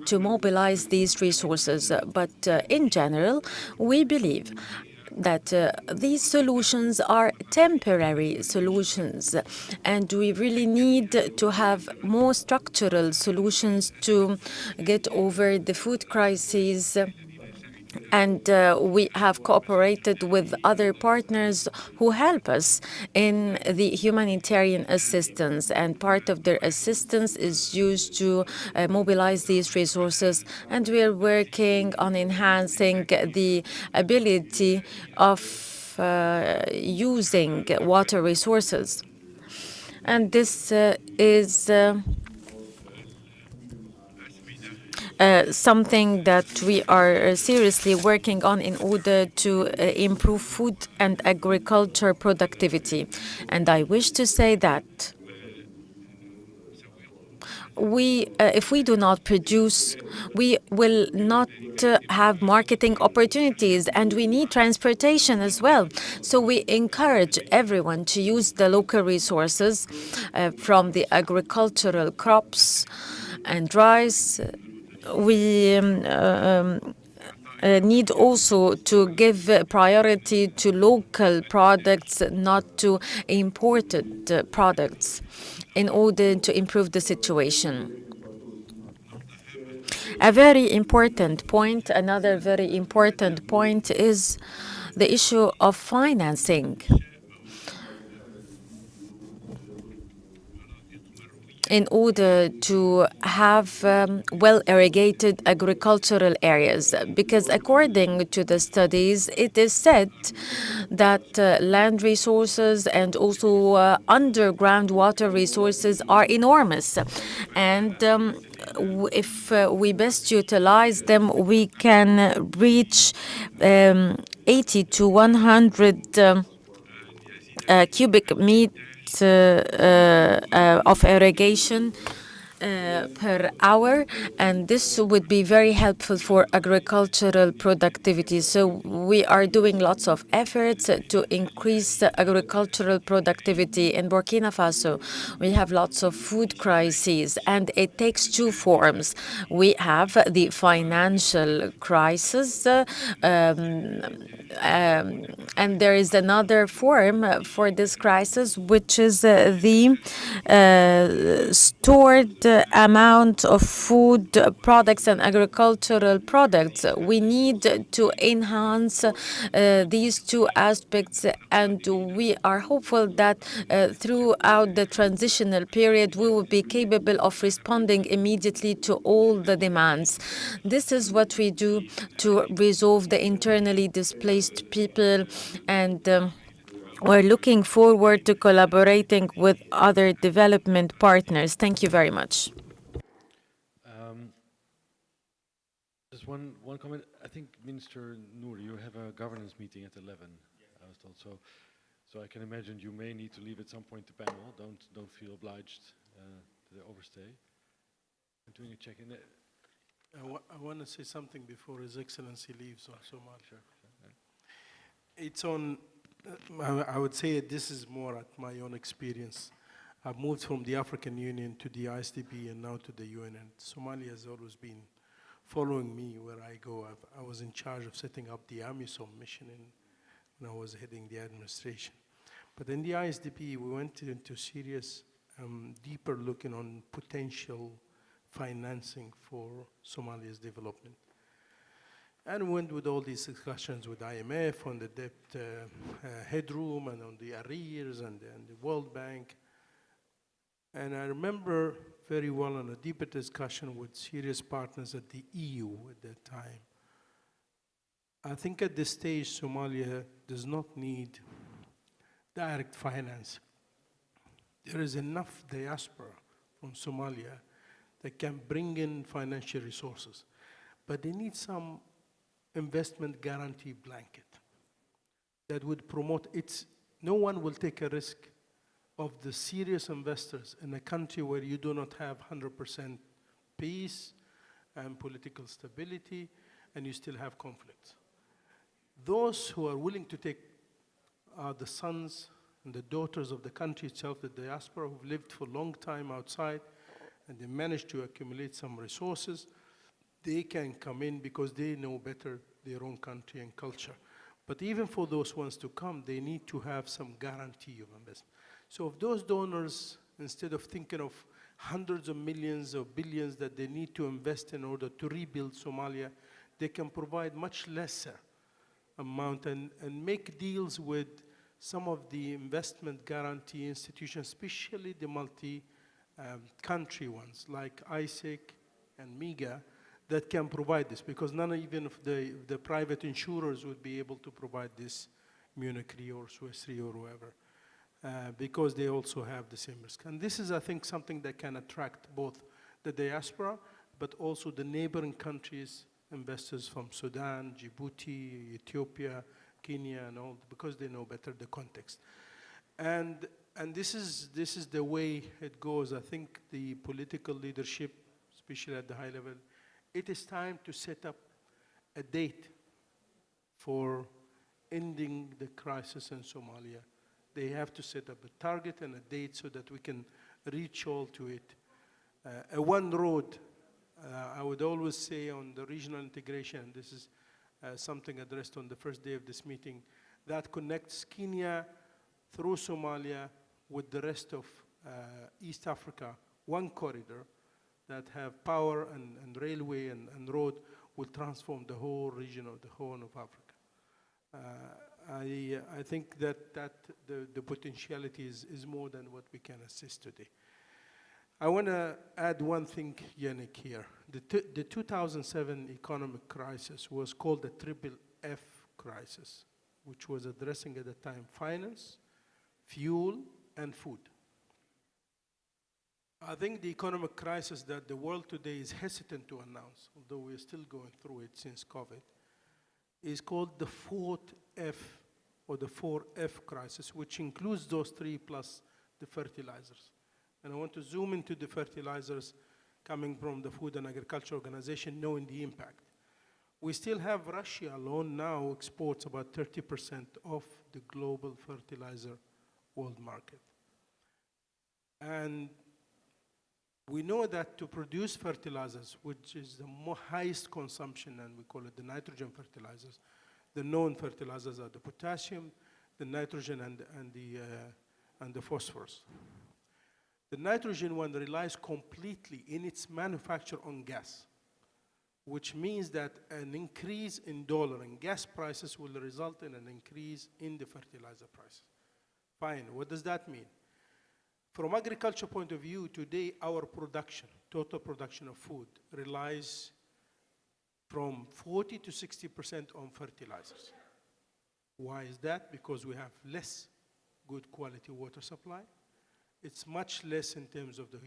to mobilize these resources. But in general, we believe that these solutions are temporary solutions, and we really need to have more structural solutions to get over the food crisis. And we have cooperated with other partners who help us in the humanitarian assistance, and part of their assistance is used to mobilize these resources. And we are working on enhancing the ability of using water resources. And this is something that we are seriously working on in order to improve food and agriculture productivity. And I wish to say that if we do not produce, we will not have marketing opportunities, and we need transportation as well. So we encourage everyone to use the local resources from the agricultural crops and rice. We need also to give priority to local products, not to imported products, in order to improve the situation. A very important point, another very important point is the issue of financing. in order to have well-irrigated agricultural areas. Because according to the studies, it is said that land resources and also underground water resources are enormous. And if we best utilize them, we can reach 80 to 100 cubic meters of irrigation per hour, and this would be very helpful for agricultural productivity. So we are doing lots of efforts to increase agricultural productivity. In Burkina Faso, we have lots of food crises, and it takes two forms. We have the financial crisis, and there is another form for this crisis, which is the stored amount of food products and agricultural products. We need to enhance these two aspects, and we are hopeful that throughout the transitional period, we will be capable of responding immediately to all the demands. This is what we do to resolve the internally displaced people, and we're looking forward to collaborating with other development partners. Thank you very much. Just one comment. I think, Minister Noor, you have a governance meeting at 11. I was told so. I can imagine you may need to leave at some point the panel. Don't feel obliged to overstay. I'm doing a check-in. I want to say something before His Excellency leaves on Somalia. Sure. It's on. I would say this is more at my own experience. I've moved from the African Union to the ISDB and now to the UN, and Somalia has always been following me where I go. I was in charge of setting up the AMISOM mission when I was heading the administration. But in the ISDB, we went into serious, deeper looking on potential financing for Somalia's development. And we went with all these discussions with IMF on the debt headroom and on the arrears and the World Bank. And I remember very well on a deeper discussion with serious partners at the EU at that time. I think at this stage, Somalia does not need direct finance. There is enough diaspora from Somalia that can bring in financial resources. But they need some investment guarantee blanket that would promote it. No one will take a risk of the serious investors in a country where you do not have 100% peace and political stability, and you still have conflicts. Those who are willing to take the sons and the daughters of the country itself, the diaspora, who've lived for a long time outside, and they managed to accumulate some resources, they can come in because they know better their own country and culture. But even for those ones to come, they need to have some guarantee of investment. So if those donors, instead of thinking of hundreds of millions or billions that they need to invest in order to rebuild Somalia, they can provide much lesser amount and make deals with some of the investment guarantee institutions, especially the multi-country ones like ISIC and MIGA, that can provide this, because none even of the private insurers would be able to provide this, Munich Re or Swiss Re or whoever, because they also have the same risk. And this is, I think, something that can attract both the diaspora, but also the neighboring countries, investors from Sudan, Djibouti, Ethiopia, Kenya, and all, because they know better the context. And this is the way it goes. I think the political leadership, especially at the high level, it is time to set up a date for ending the crisis in Somalia. They have to set up a target and a date so that we can reach all to it. A one road, I would always say on the regional integration, this is something addressed on the first day of this meeting, that connects Kenya through Somalia with the rest of East Africa, one corridor that have power and railway and road will transform the whole region of the Horn of Africa. I think that the potentiality is more than what we can assist today. I want to add one thing, Yannick, here. The 2007 economic crisis was called the triple F crisis, which was addressing at the time finance, fuel, and food. I think the economic crisis that the world today is hesitant to announce, although we're still going through it since COVID, is called the fourth F, or the 4F crisis, which includes those three plus the fertilizers. And I want to zoom into the fertilizers coming from the Food and Agriculture Organization, knowing the impact. We still have Russia alone now exports about 30% of the global fertilizer world market. And we know that to produce fertilizers, which is the highest consumption, and we call it the nitrogen fertilizers, the known fertilizers are the potassium, the nitrogen, and the phosphorus. The nitrogen one relies completely in its manufacture on gas, which means that an increase in dollar and gas prices will result in an increase in the fertilizer prices. Fine, what does that mean? From agriculture point of view, today our production, total production of food, relies from 40 to 60% on fertilizers. Why is that? Because we have less good quality water supply. It's much less in terms of the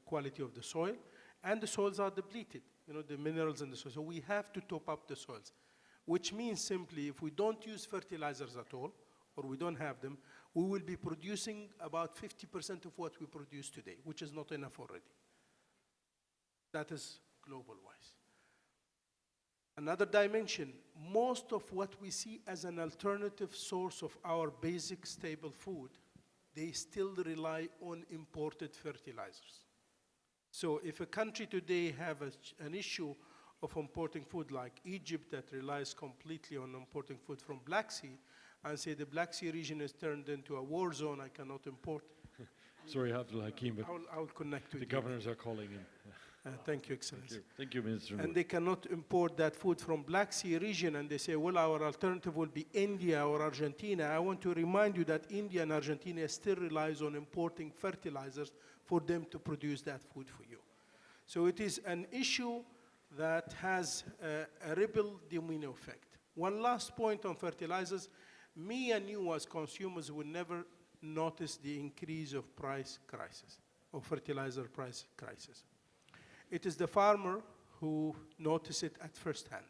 quality of the soil, and the soils are depleted, the minerals in the soil. So we have to top up the soils, which means simply if we don't use fertilizers at all, or we don't have them, we will be producing about 50% of what we produce today, which is not enough already. That is global-wise. Another dimension, most of what we see as an alternative source of our basic stable food, they still rely on imported fertilizers. So if a country today have an issue of importing food like Egypt that relies completely on importing food from Black Sea, and say the Black Sea region is turned into a war zone, I cannot import. Sorry, Abdul Hakim, but I'll connect with the governors are calling in. Thank you, Excellency. Thank you, Minister. And they cannot import that food from Black Sea region, and they say, well, our alternative will be India or Argentina. I want to remind you that India and Argentina still relies on importing fertilizers for them to produce that food for you. So it is an issue that has a ripple domino effect. One last point on fertilizers. Me and you as consumers will never notice the increase of price crisis, or fertilizer price crisis. It is the farmer who notices it at first hand.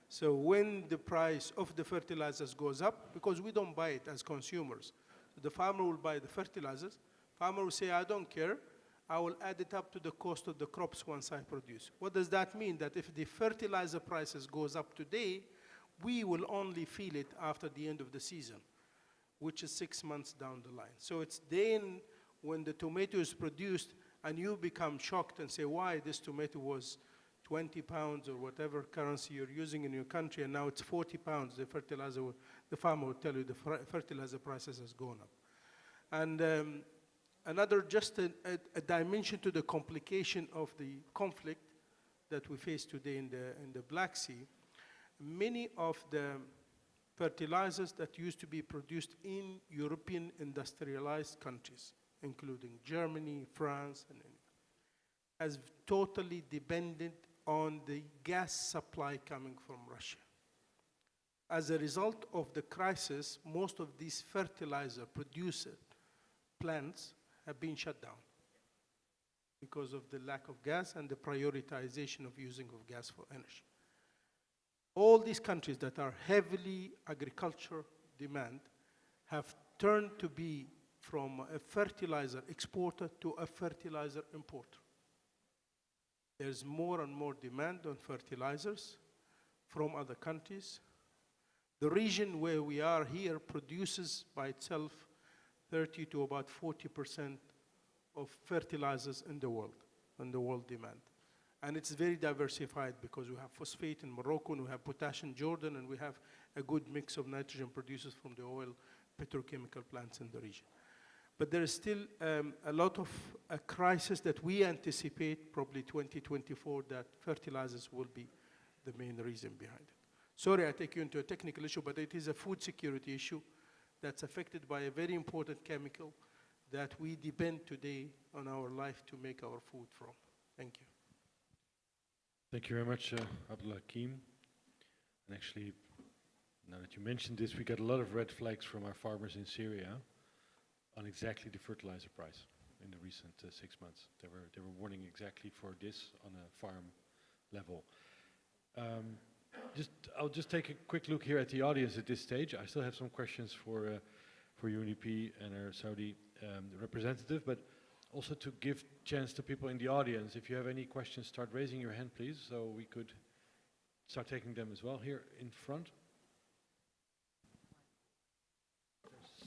So when the price of the fertilizers goes up, because we don't buy it as consumers, the farmer will buy the fertilizers. Farmer will say, I don't care. I will add it up to the cost of the crops once I produce. What does that mean? That if the fertilizer prices goes up today, we will only feel it after the end of the season, which is 6 months down the line. So it's then when the tomato is produced and you become shocked and say, why this tomato was 20 pounds or whatever currency you're using in your country, and now it's 40 pounds, the farmer will tell you the fertilizer prices has gone up. And another, just a dimension to the complication of the conflict that we face today in the Black Sea. Many of the fertilizers that used to be produced in European industrialized countries, including Germany, France, and has totally depended on the gas supply coming from Russia. As a result of the crisis, most of these fertilizer producer plants have been shut down because of the lack of gas and the prioritization of using of gas for energy. All these countries that are heavily agriculture demand have turned to be from a fertilizer exporter to a fertilizer importer. There's more and more demand on fertilizers from other countries. The region where we are here produces by itself 30 to about 40% of fertilizers in the world demand. And it's very diversified because we have phosphate in Morocco, and we have potash in Jordan, and we have a good mix of nitrogen producers from the oil petrochemical plants in the region. But there is still a lot of a crisis that we anticipate, probably 2024, that fertilizers will be the main reason behind it. Sorry, I take you into a technical issue, but it is a food security issue that's affected by a very important chemical, that we depend today on our life to make our food from. Thank you. Thank you very much, Abdul Hakim. And actually, now that you mentioned this, we got a lot of red flags from our farmers in Syria on exactly the fertilizer price in the recent 6 months. They were warning exactly for this on a farm level. I'll just take a quick look here at the audience at this stage. I still have some questions for UNDP and our Saudi representative, but also to give chance to people in the audience. If you have any questions, start raising your hand, please, so we could start taking them as well here in front.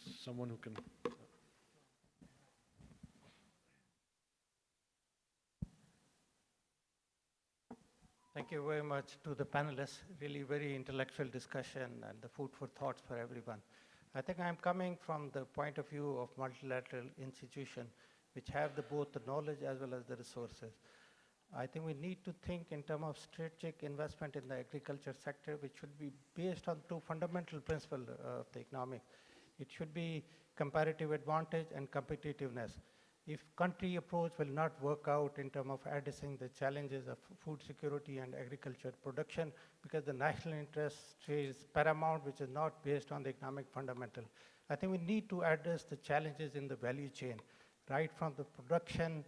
There's someone who can. Thank you very much to the panelists. Really very intellectual discussion and the food for thoughts for everyone. I think I'm coming from the point of view of multilateral institutions which have both the knowledge as well as the resources. I think we need to think in terms of strategic investment in the agriculture sector, which should be based on two fundamental principles of the economics. It should be comparative advantage and competitiveness. If country approach will not work out in terms of addressing the challenges of food security and agriculture production, because the national interest is paramount, which is not based on the economic fundamental. I think we need to address the challenges in the value chain, right from the production,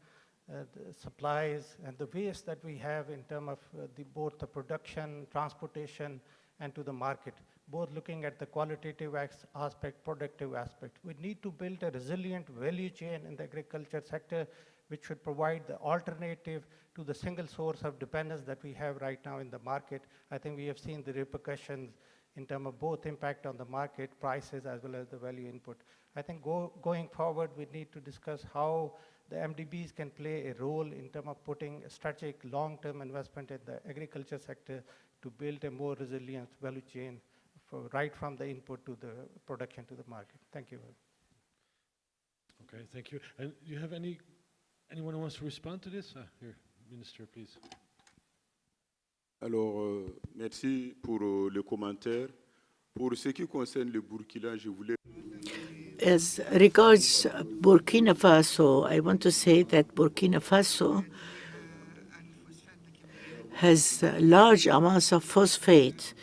the supplies, and the waste that we have in terms of both the production, transportation, and to the market, both looking at the qualitative aspect, productive aspect. We need to build a resilient value chain in the agriculture sector, which should provide the alternative to the single source of dependence that we have right now in the market. I think we have seen the repercussions in terms of both impact on the market, prices, as well as the value input. I think going forward, we need to discuss how the MDBs can play a role in terms of putting a strategic long-term investment in the agriculture sector to build a more resilient value chain right from the input to the production to the market. Thank you. Okay, thank you. And do you have anyone who wants to respond to this? Here, Minister, please. Alors, merci pour le commentaire. Pour ce qui concerne le Burkina, je voulais... As regards Burkina Faso, I want to say that Burkina Faso has large amounts of phosphate.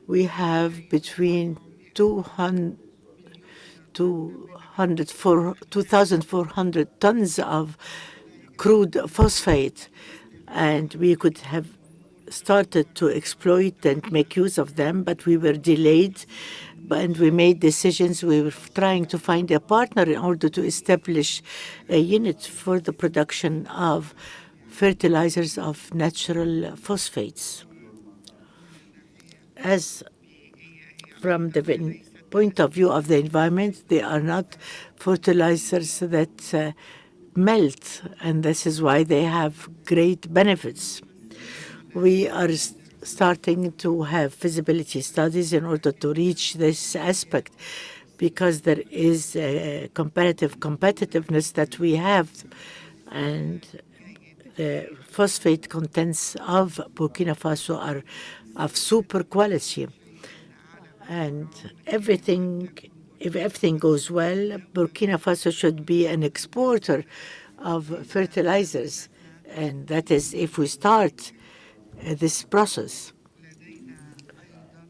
We have between 2,400 tons of crude phosphate, and we could have started to exploit and make use of them, but we were delayed, and we made decisions. We were trying to find a partner in order to establish a unit for the production of fertilizers of natural phosphates. As from the point of view of the environment, they are not fertilizers that melt, and this is why they have great benefits. We are starting to have feasibility studies in order to reach this aspect, because there is a competitiveness that we have, and the phosphate contents of Burkina Faso are of super quality. And if everything goes well, Burkina Faso should be an exporter of fertilizers, and that is if we start this process.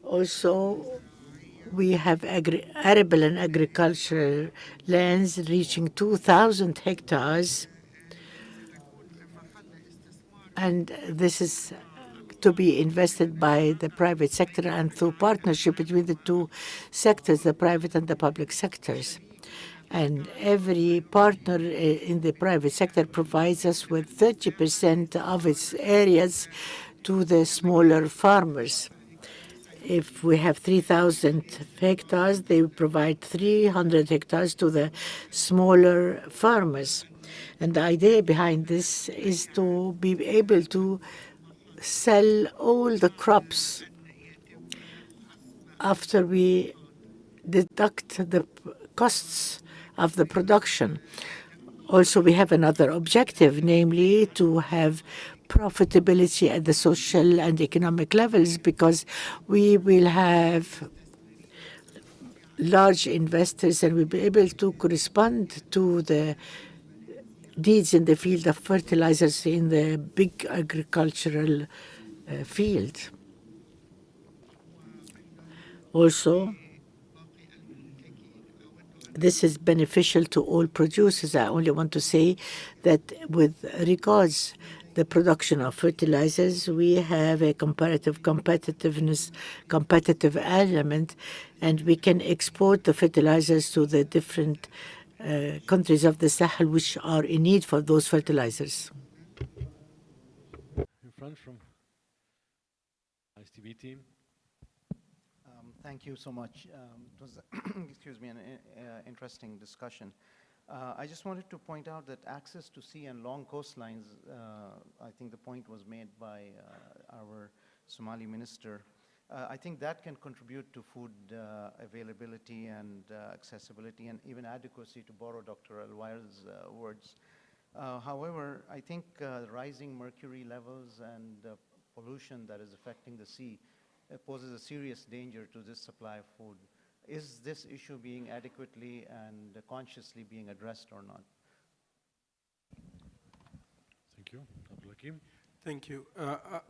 Also, we have arable and agricultural lands reaching 2,000 hectares, and this is to be invested by the private sector and through partnership between the two sectors, the private and the public sectors. And every partner in the private sector provides us with 30% of its areas to the smaller farmers. If we have 3,000 hectares, they provide 300 hectares to the smaller farmers. And the idea behind this is to be able to sell all the crops after we deduct the costs of the production. Also, we have another objective, namely to have profitability at the social and economic levels, because we will have large investors, and we'll be able to correspond to the needs in the field of fertilizers in the big agricultural field. Also, this is beneficial to all producers. I only want to say that with regards the production of fertilizers, we have a comparative competitiveness, competitive element, and we can export the fertilizers to the different countries of the Sahel which are in need for those fertilizers. In front from IsDB team. Thank you so much. It was, excuse me, an interesting discussion. I just wanted to point out that access to sea and long coastlines, I think the point was made by our Somali minister. I think that can contribute to food availability and accessibility and even adequacy, to borrow Dr. Alwaire's words. However, I think rising mercury levels and pollution that is affecting the sea poses a serious danger to this supply of food. Is this issue being adequately and consciously being addressed or not? Thank you. Abdulhakim. Thank you.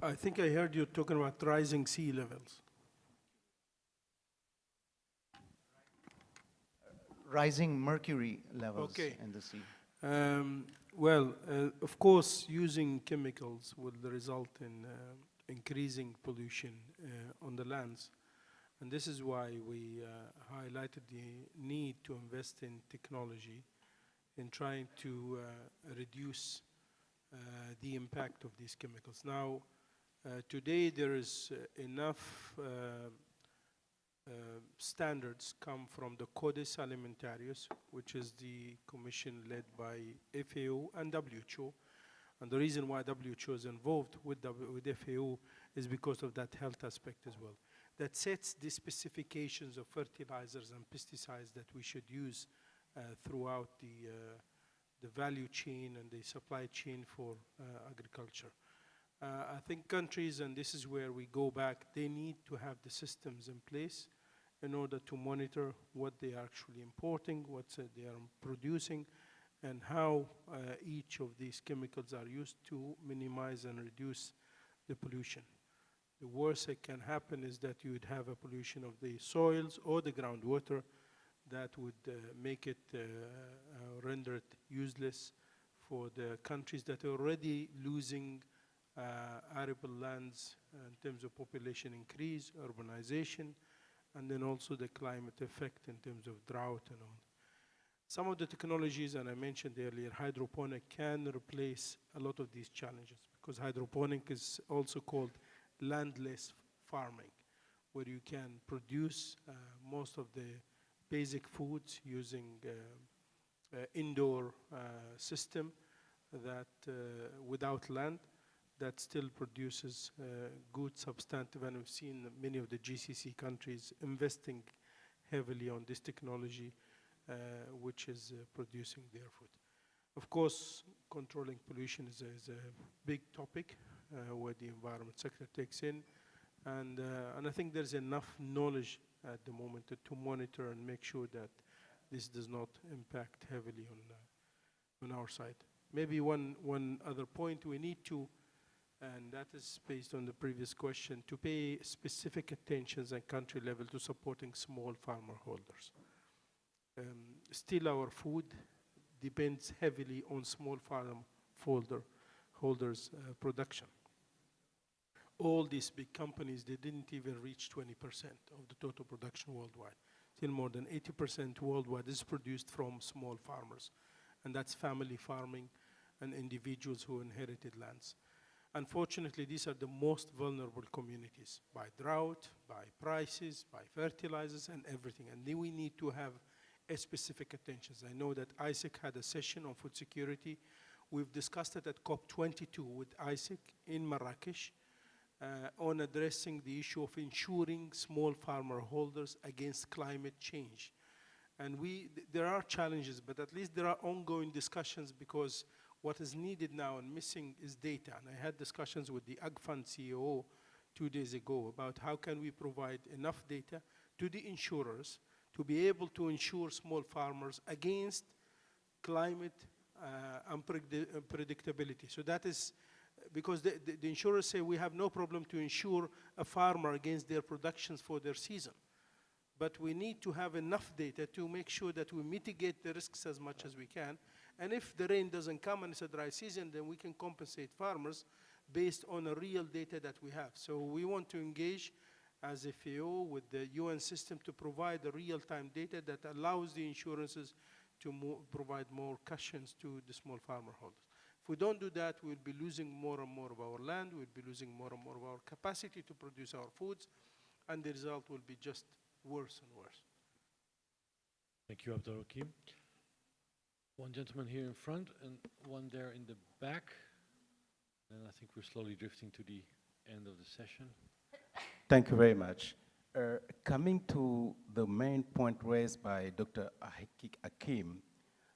I think I heard you talking about rising sea levels. Rising mercury levels in the sea. Well, of course, using chemicals will result in increasing pollution on the lands. And this is why we highlighted the need to invest in technology in trying to reduce the impact of these chemicals. Now, today there is enough standards come from the Codex Alimentarius, which is the commission led by FAO and WHO. And the reason why WHO is involved with FAO is because of that health aspect as well. That sets the specifications of fertilizers and pesticides that we should use throughout the value chain and the supply chain for agriculture. I think countries, and this is where we go back, they need to have the systems in place in order to monitor what they are actually importing, what they are producing, and how each of these chemicals are used to minimize and reduce the pollution. The worst that can happen is that you would have a pollution of the soils or the groundwater that would make it, render it useless for the countries that are already losing arable lands in terms of population increase, urbanization, and then also the climate effect in terms of drought and all. Some of the technologies, and I mentioned earlier, hydroponic can replace a lot of these challenges, because hydroponic is also called landless farming, where you can produce most of the basic foods using indoor system that without land, that still produces good substantive, and we've seen many of the GCC countries investing heavily on this technology, which is producing their food. Of course, controlling pollution is a big topic where the environment sector takes in, and I think there's enough knowledge at the moment to monitor and make sure that this does not impact heavily on our side. Maybe one other point we need to, and that is based on the previous question, to pay specific attentions at country level to supporting small farmer holders. Still our food depends heavily on small farm holders production. All these big companies, they didn't even reach 20% of the total production worldwide. Still more than 80% worldwide is produced from small farmers. And that's family farming and individuals who inherited lands. Unfortunately, these are the most vulnerable communities by drought, by prices, by fertilizers and everything. And then we need to have a specific attention. I know that ISEC had a session on food security. We've discussed it at COP22 with ISEC in Marrakesh on addressing the issue of ensuring small farmer holders against climate change. And there are challenges, but at least there are ongoing discussions, because what is needed now and missing is data. And I had discussions with the AgFund CEO 2 days ago about how can we provide enough data to the insurers to be able to insure small farmers against climate unpredictability. So that is because the insurers say we have no problem to insure a farmer against their productions for their season. But we need to have enough data to make sure that we mitigate the risks as much as we can. And if the rain doesn't come and it's a dry season, then we can compensate farmers based on a real data that we have. So we want to engage as a FAO with the UN system to provide the real-time data that allows the insurances to provide more cushions to the small farmer holders. If we don't do that, we'll be losing more and more of our land, we'll be losing more and more of our capacity to produce our foods, and the result will be just worse and worse. Thank you, Abdul Hakim. One gentleman here in front and one there in the back. And I think we're slowly drifting to the end of the session. Thank you very much. Coming to the main point raised by Dr. Hakim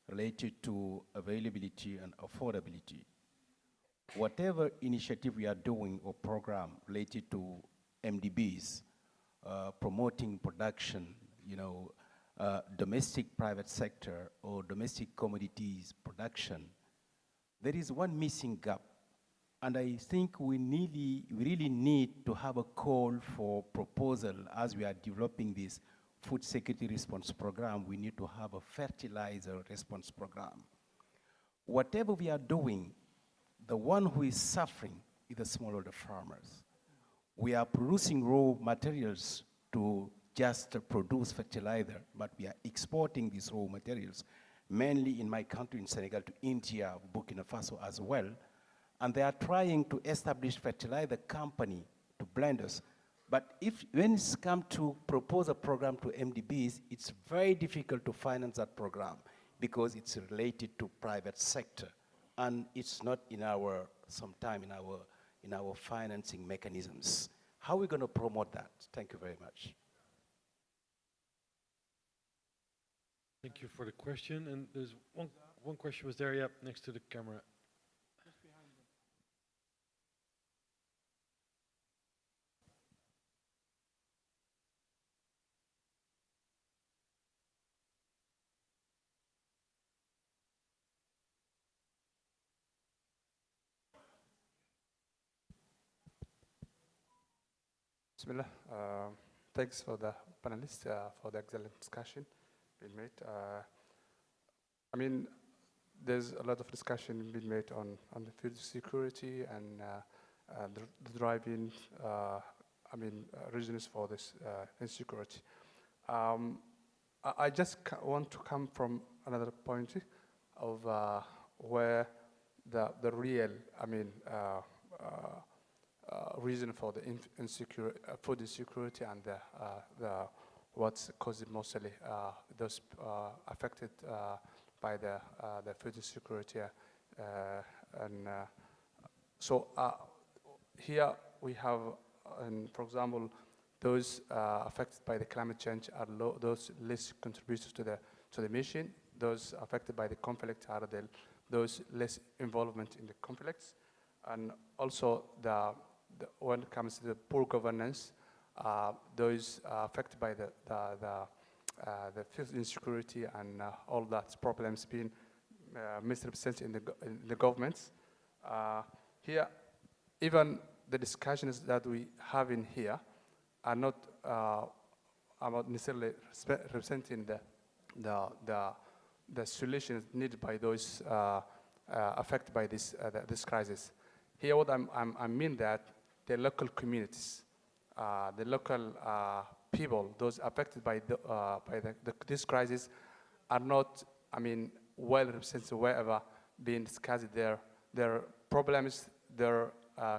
related to availability and affordability, whatever initiative we are doing or program related to MDBs, promoting production, domestic private sector or domestic commodities production, there is one missing gap. And I think we really need to have a call for proposal as we are developing this food security response program. We need to have a fertilizer response program. Whatever we are doing, the one who is suffering is the smallholder farmers. We are producing raw materials to just produce fertilizer, but we are exporting these raw materials, mainly in my country, in Senegal, to India, Burkina Faso as well. And they are trying to establish fertilizer company to blend us. But when it's come to propose a program to MDBs, it's very difficult to finance that program because it's related to private sector. And it's not in our, sometime in our financing mechanisms. How are we going to promote that? Thank you very much. Thank you for the question. And there's one question was there, next to the camera. Bismillah. Thanks for the panelists for the excellent discussion being made. I mean, there's a lot of discussion being made on the food security and the driving, reasons for this insecurity. I just want to come from another point of where the real, reason for the food insecurity and what's causing mostly those affected by the food insecurity. So here we have, for example, those affected by the climate change are those less contributors to the mission. Those affected by the conflict are those less involvement in the conflicts. And also when it comes to the poor governance, those affected by the food insecurity and all that problems being misrepresented in the governments. Here, even the discussions that we have in here are not necessarily representing the solutions needed by those affected by this crisis. Here, what I mean that the local communities, the local people, those affected by this crisis, are not, well represented wherever being discussed their problems, their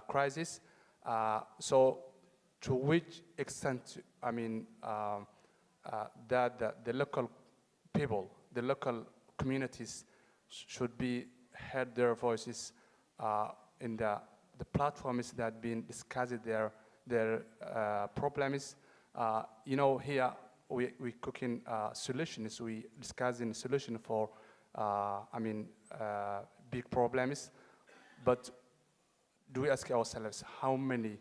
crisis. So, to which extent, that the local people, the local communities, should be heard their voices in the platforms that been discussed their problems. Here we cooking solutions. We discussing solution for big problems, but do we ask ourselves how many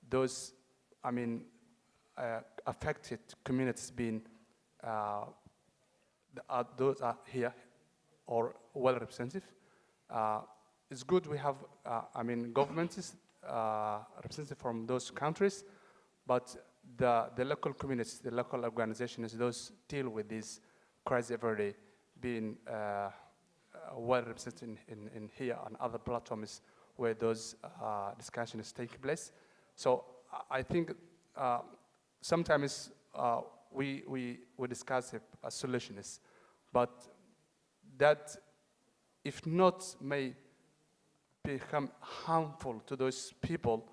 those affected communities being those are here or well represented. It's good we have, governments represented from those countries, but the local communities, the local organizations, those deal with this crisis every day, being well represented in here and other platforms where those discussions take place. So I think sometimes we discuss a solutions, but that, if not, may become harmful to those people,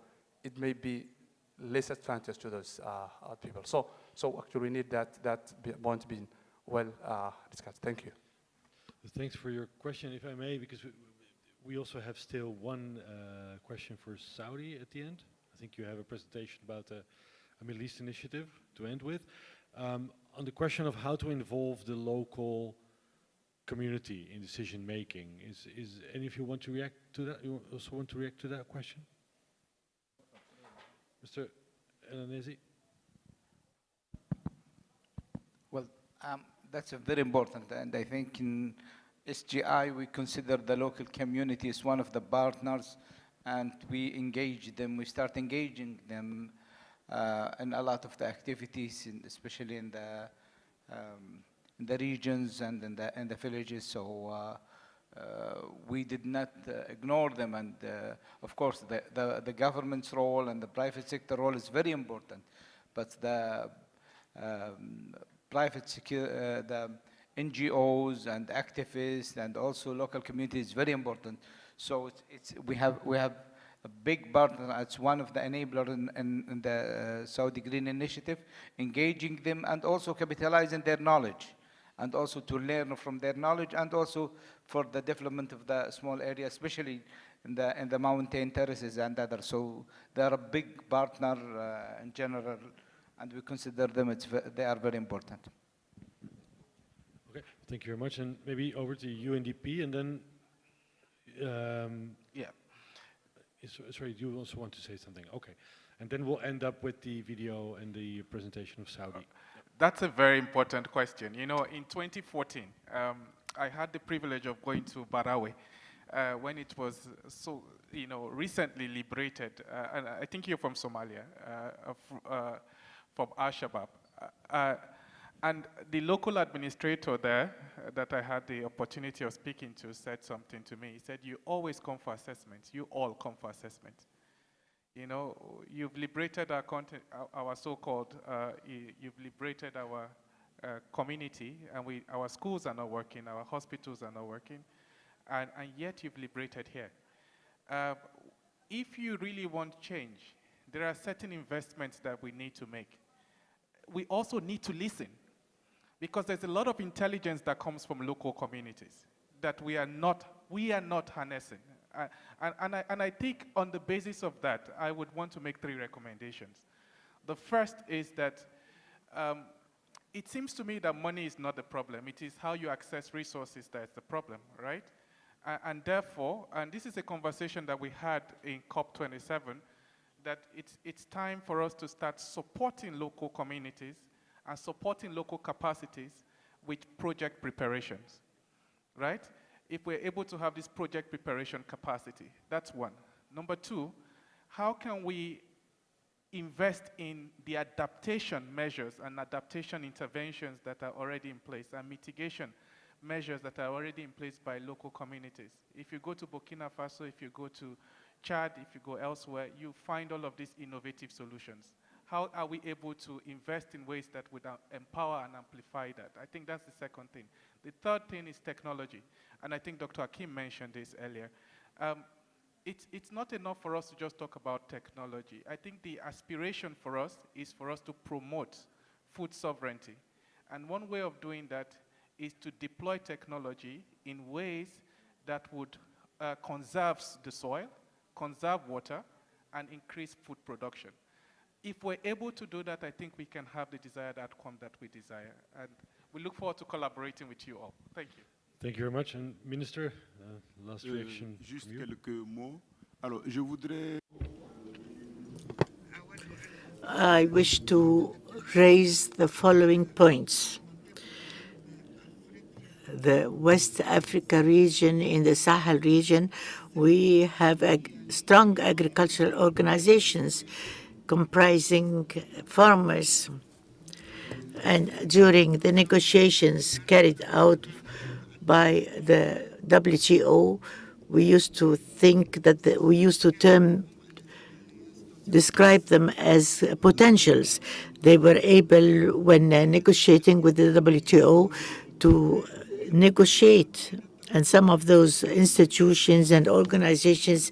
it may be less advantage to those people. So actually we need that point being well discussed. Thank you. Thanks for your question, if I may, because we also have still one question for Saudi at the end. I think you have a presentation about a Middle East initiative to end with. On the question of how to involve the local community in decision making, is any of you want to react to that? You also want to react to that question? Mr. Elanesi? Well, that's very important, and I think in SGI we consider the local community as one of the partners, and we engage them, we start engaging them in a lot of the activities, especially in the regions and in the villages. So we did not ignore them, and of course the government's role and the private sector role is very important, but the private sector, the NGOs and activists and also local communities is very important. So we have a big partner as one of the enablers in the Saudi Green Initiative, engaging them and also capitalizing their knowledge, and also to learn from their knowledge, and also for the development of the small area, especially in the mountain terraces and others. So they are a big partner in general, and we consider them, they are very important. Okay, thank you very much. And maybe over to UNDP, and then, yeah. Sorry, do you also want to say something? Okay. And then we'll end up with the video and the presentation of Saudi. That's a very important question. You know, in 2014, I had the privilege of going to Barawe when it was so, recently liberated. And I think you're from Somalia, from Al-Shabaab. And the local administrator there that I had the opportunity of speaking to said something to me. He said, "You always come for assessments. You all come for assessments. You know, you've liberated our content, our so-called, you've liberated our community, and our schools are not working, our hospitals are not working, and yet you've liberated here. If you really want change, there are certain investments that we need to make. We also need to listen, because there's a lot of intelligence that comes from local communities that we are not harnessing. And I think on the basis of that, I would want to make 3 recommendations. The first is that it seems to me that money is not the problem. It is how you access resources that is the problem, right? And therefore, and this is a conversation that we had in COP27, that it's time for us to start supporting local communities and supporting local capacities with project preparations, right? If we're able to have this project preparation capacity, that's one. Number 2, how can we invest in the adaptation measures and adaptation interventions that are already in place, and mitigation measures that are already in place by local communities? If you go to Burkina Faso, if you go to Chad, if you go elsewhere, you find all of these innovative solutions. How are we able to invest in ways that would empower and amplify that? I think that's the second thing. The third thing is technology, and I think Dr. Hakim mentioned this earlier. It's not enough for us to just talk about technology. I think the aspiration for us is for us to promote food sovereignty. And one way of doing that is to deploy technology in ways that would conserve the soil, conserve water, and increase food production. If we're able to do that, I think we can have the desired outcome that we desire. And we look forward to collaborating with you all. Thank you. Thank you very much. And Minister, last reaction. Juste quelques mots. Alors, je voudrais... I wish to raise the following points. the West Africa region, in the Sahel region, we have strong agricultural organizations comprising farmers. And during the negotiations carried out by the WTO, we used to think that we used to describe them as potentials. They were able, when negotiating with the WTO, to negotiate. And some of those institutions and organizations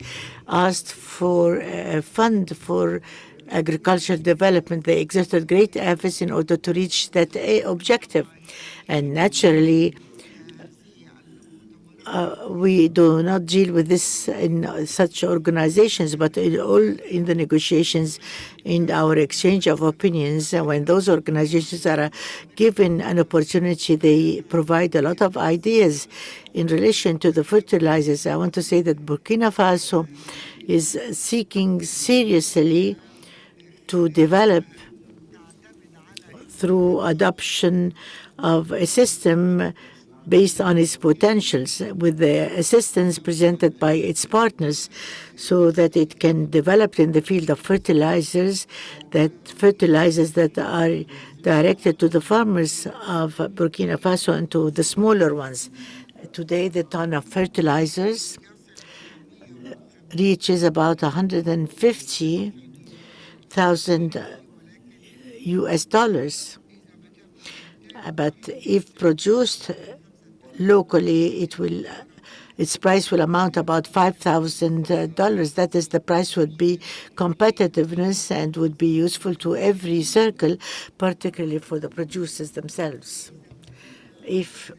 asked for a fund for agricultural development. They exerted great efforts in order to reach that objective. And naturally, we do not deal with this in such organizations, but in the negotiations, in our exchange of opinions. When those organizations are given an opportunity, they provide a lot of ideas in relation to the fertilizers. I want to say that Burkina Faso is seeking seriously to develop, through adoption of a system based on its potentials, with the assistance presented by its partners, so that it can develop in the field of fertilizers that are directed to the farmers of Burkina Faso and to the smaller ones. Today, the ton of fertilizers reaches about $150,000 US. But if produced locally, its price will amount about $5,000. That is, the price would be competitiveness and would be useful to every circle, particularly for the producers themselves. If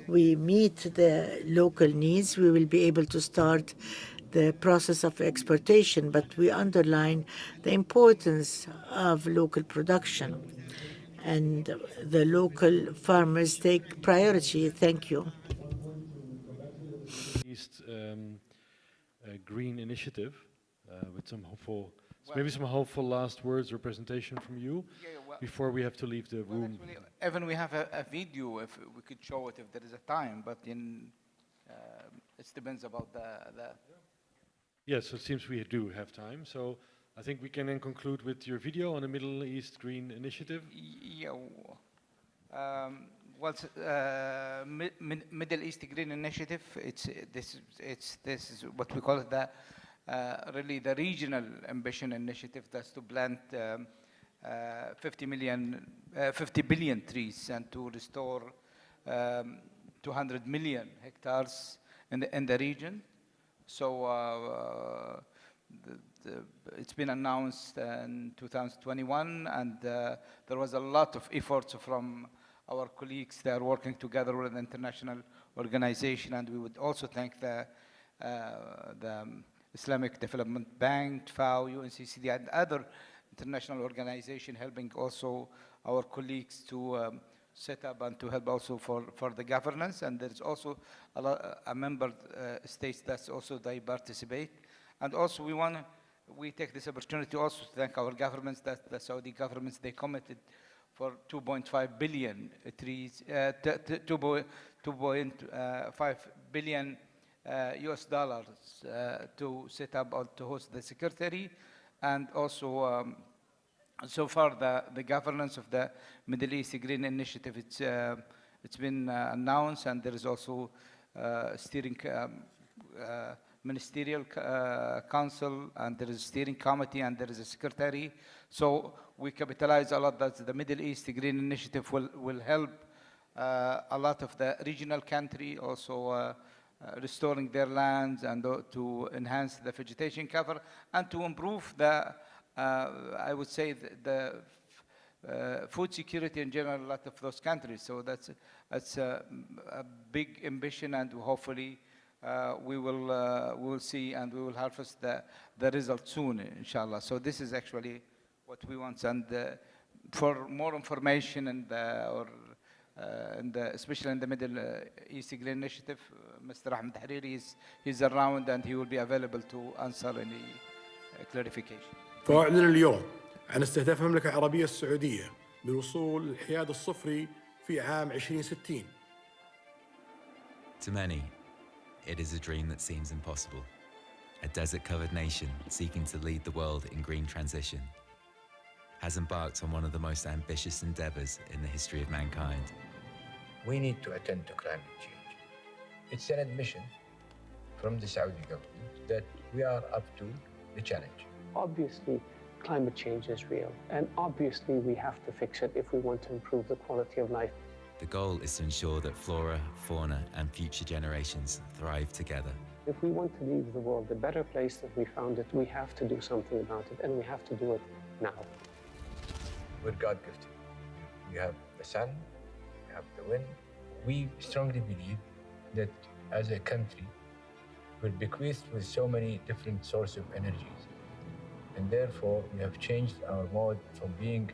we meet the local needs, we will be able to start the process of exportation, but we underline the importance of local production, and the local farmers take priority. Thank you. Green initiative with some hopeful, maybe some hopeful last words or presentation from you before we have to leave the room. Actually, Evan, we have a video if we could show it if there is a time, but it depends about the. Yes, so it seems we do have time. So I think we can then conclude with your video on the Middle East Green Initiative. Yeah. Middle East Green Initiative. This is what we call it really the regional ambition initiative. That's to plant 50 billion trees and to restore 200 million hectares in the region. So it's been announced in 2021, and there was a lot of efforts from our colleagues. They are working together with an international organization, and we would also thank the Islamic Development Bank, FAO, UNCCD, and other international organizations helping also our colleagues to set up and to help also for the governance. And there's also a member states that also they participate. And also we take this opportunity also to thank our governments, that the Saudi governments, they committed for 2.5 billion trees, 2.5 billion US dollars to set up or to host the secretary. And also so far the governance of the Middle East Green Initiative, it's been announced, and there is also steering ministerial council, and there is a steering committee, and there is a secretary. So we capitalize a lot that the Middle East Green Initiative will help a lot of the regional country also restoring their lands and to enhance the vegetation cover and to improve the, I would say, the food security in general, a lot of those countries. So that's a big ambition, and hopefully we will see and we will harvest the result soon, inshallah. So this is actually what we want. And for more information and especially in the Middle East Green Initiative, Mr. Ahmed Hariri is around, and he will be available to answer any clarification. فأعلن اليوم عن استهداف المملكة العربية السعودية بوصول الحياد الصفري في عام 2060. To many, it is a dream that seems impossible. A desert-covered nation seeking to lead the world in green transition has embarked on one of the most ambitious endeavors in the history of mankind. We need to attend to climate change. It's an admission from the Saudi government that we are up to the challenge. Obviously, climate change is real, and obviously we have to fix it if we want to improve the quality of life. The goal is to ensure that flora, fauna, and future generations thrive together. If we want to leave the world a better place than we found it, we have to do something about it, and we have to do it now. We're God-gifted. We have the sun, we have the wind. We strongly believe that as a country, we're bequeathed with so many different sources of energies. And therefore, we have changed our mode from being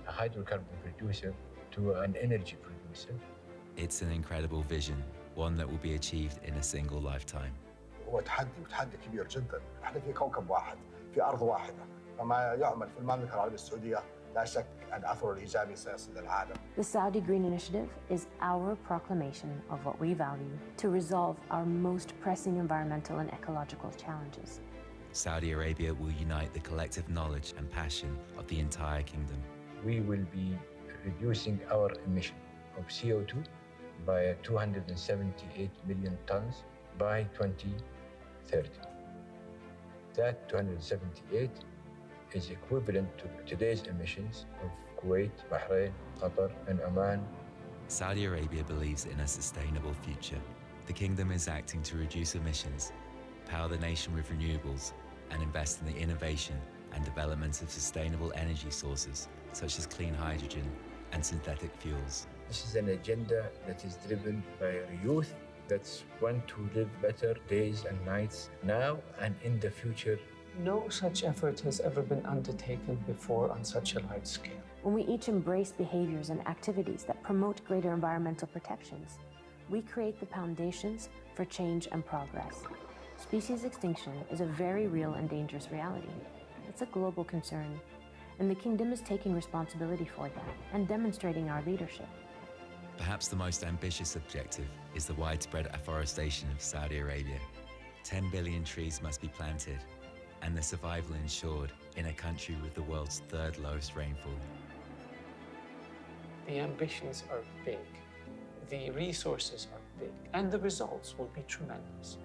a hydrocarbon producer to an energy producer. It's an incredible vision, one that will be achieved in a single lifetime. هو تحدي وتحدي كبير جدا، احنا في كوكب واحد، في أرض واحدة، فما يعمل في المملكة العربية السعودية لا شك أن أثره الإيجابي سيصل للعالم. The Saudi Green Initiative is our proclamation of what we value to resolve our most pressing environmental and ecological challenges. Saudi Arabia will unite the collective knowledge and passion of the entire kingdom. We will be reducing our emission of CO2 by 278 million tons by 2030. That 278 is equivalent to today's emissions of Kuwait, Bahrain, Qatar, and Oman. Saudi Arabia believes in a sustainable future. The kingdom is acting to reduce emissions, power the nation with renewables, and invest in the innovation and development of sustainable energy sources, such as clean hydrogen and synthetic fuels. This is an agenda that is driven by youth that want to live better days and nights now and in the future. No such effort has ever been undertaken before on such a large scale. When we each embrace behaviors and activities that promote greater environmental protections, we create the foundations for change and progress. Species extinction is a very real and dangerous reality. It's a global concern, and the kingdom is taking responsibility for that and demonstrating our leadership. Perhaps the most ambitious objective is the widespread afforestation of Saudi Arabia. 10 billion trees must be planted, and their survival ensured in a country with the world's third lowest rainfall. The ambitions are big, the resources are big, and the results will be tremendous.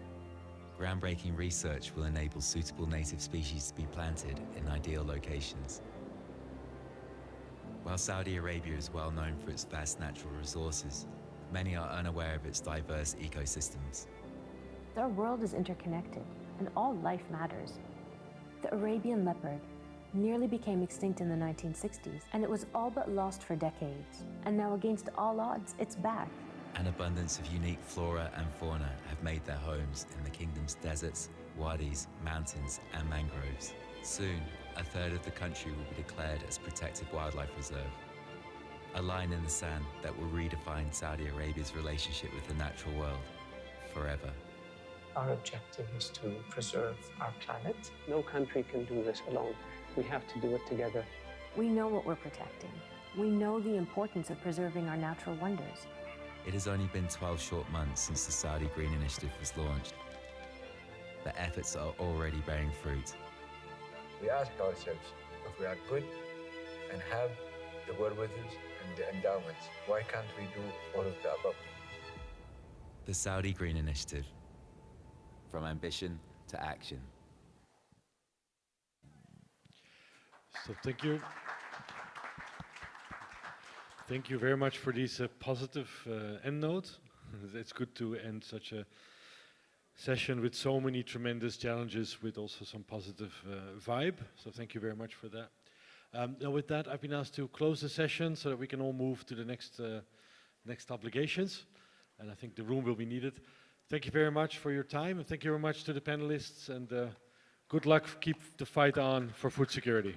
Groundbreaking research will enable suitable native species to be planted in ideal locations. While Saudi Arabia is well known for its vast natural resources, many are unaware of its diverse ecosystems. Our world is interconnected, and all life matters. The Arabian leopard nearly became extinct in the 1960s, and it was all but lost for decades. And now, against all odds, it's back. An abundance of unique flora and fauna have made their homes in the kingdom's deserts, wadis, mountains, and mangroves. Soon, a third of the country will be declared as protected wildlife reserve, a line in the sand that will redefine Saudi Arabia's relationship with the natural world forever. Our objective is to preserve our planet. No country can do this alone. We have to do it together. We know what we're protecting. We know the importance of preserving our natural wonders. It has only been 12 short months since the Saudi Green Initiative was launched. The efforts are already bearing fruit. We ask ourselves, if we are good and have the wherewithal and the endowments, why can't we do all of the above? The Saudi Green Initiative, from ambition to action. So thank you. Thank you very much for this positive end note. It's good to end such a session with so many tremendous challenges with also some positive vibe. So thank you very much for that. Now with that, I've been asked to close the session so that we can all move to the next obligations. And I think the room will be needed. Thank you very much for your time. And thank you very much to the panelists. And good luck. Keep the fight on for food security.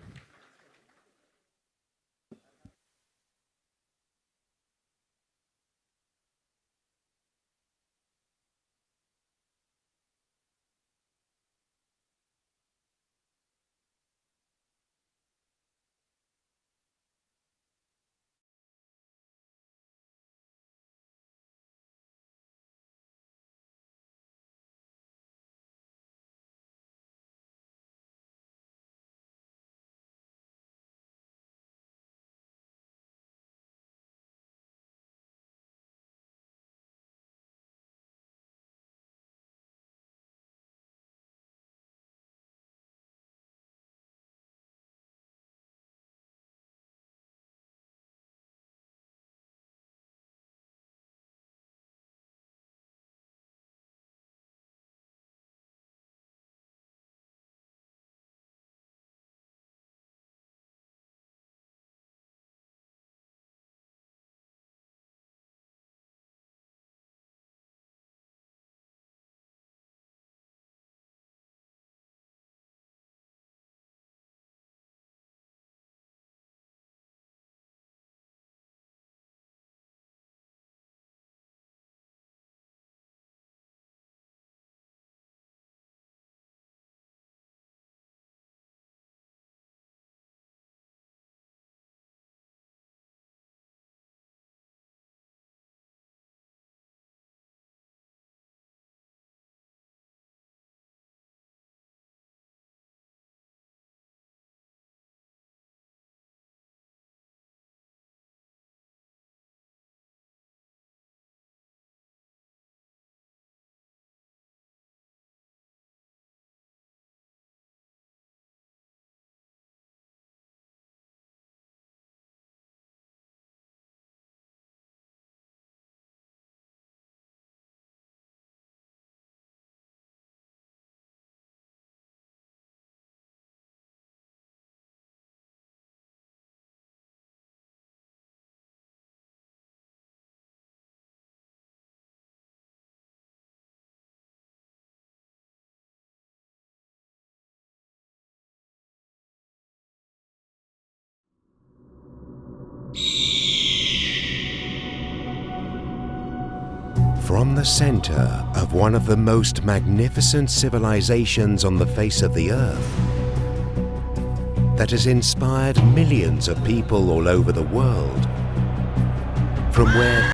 from the center of one of the most magnificent civilizations on the face of the earth that has inspired millions of people all over the world, from where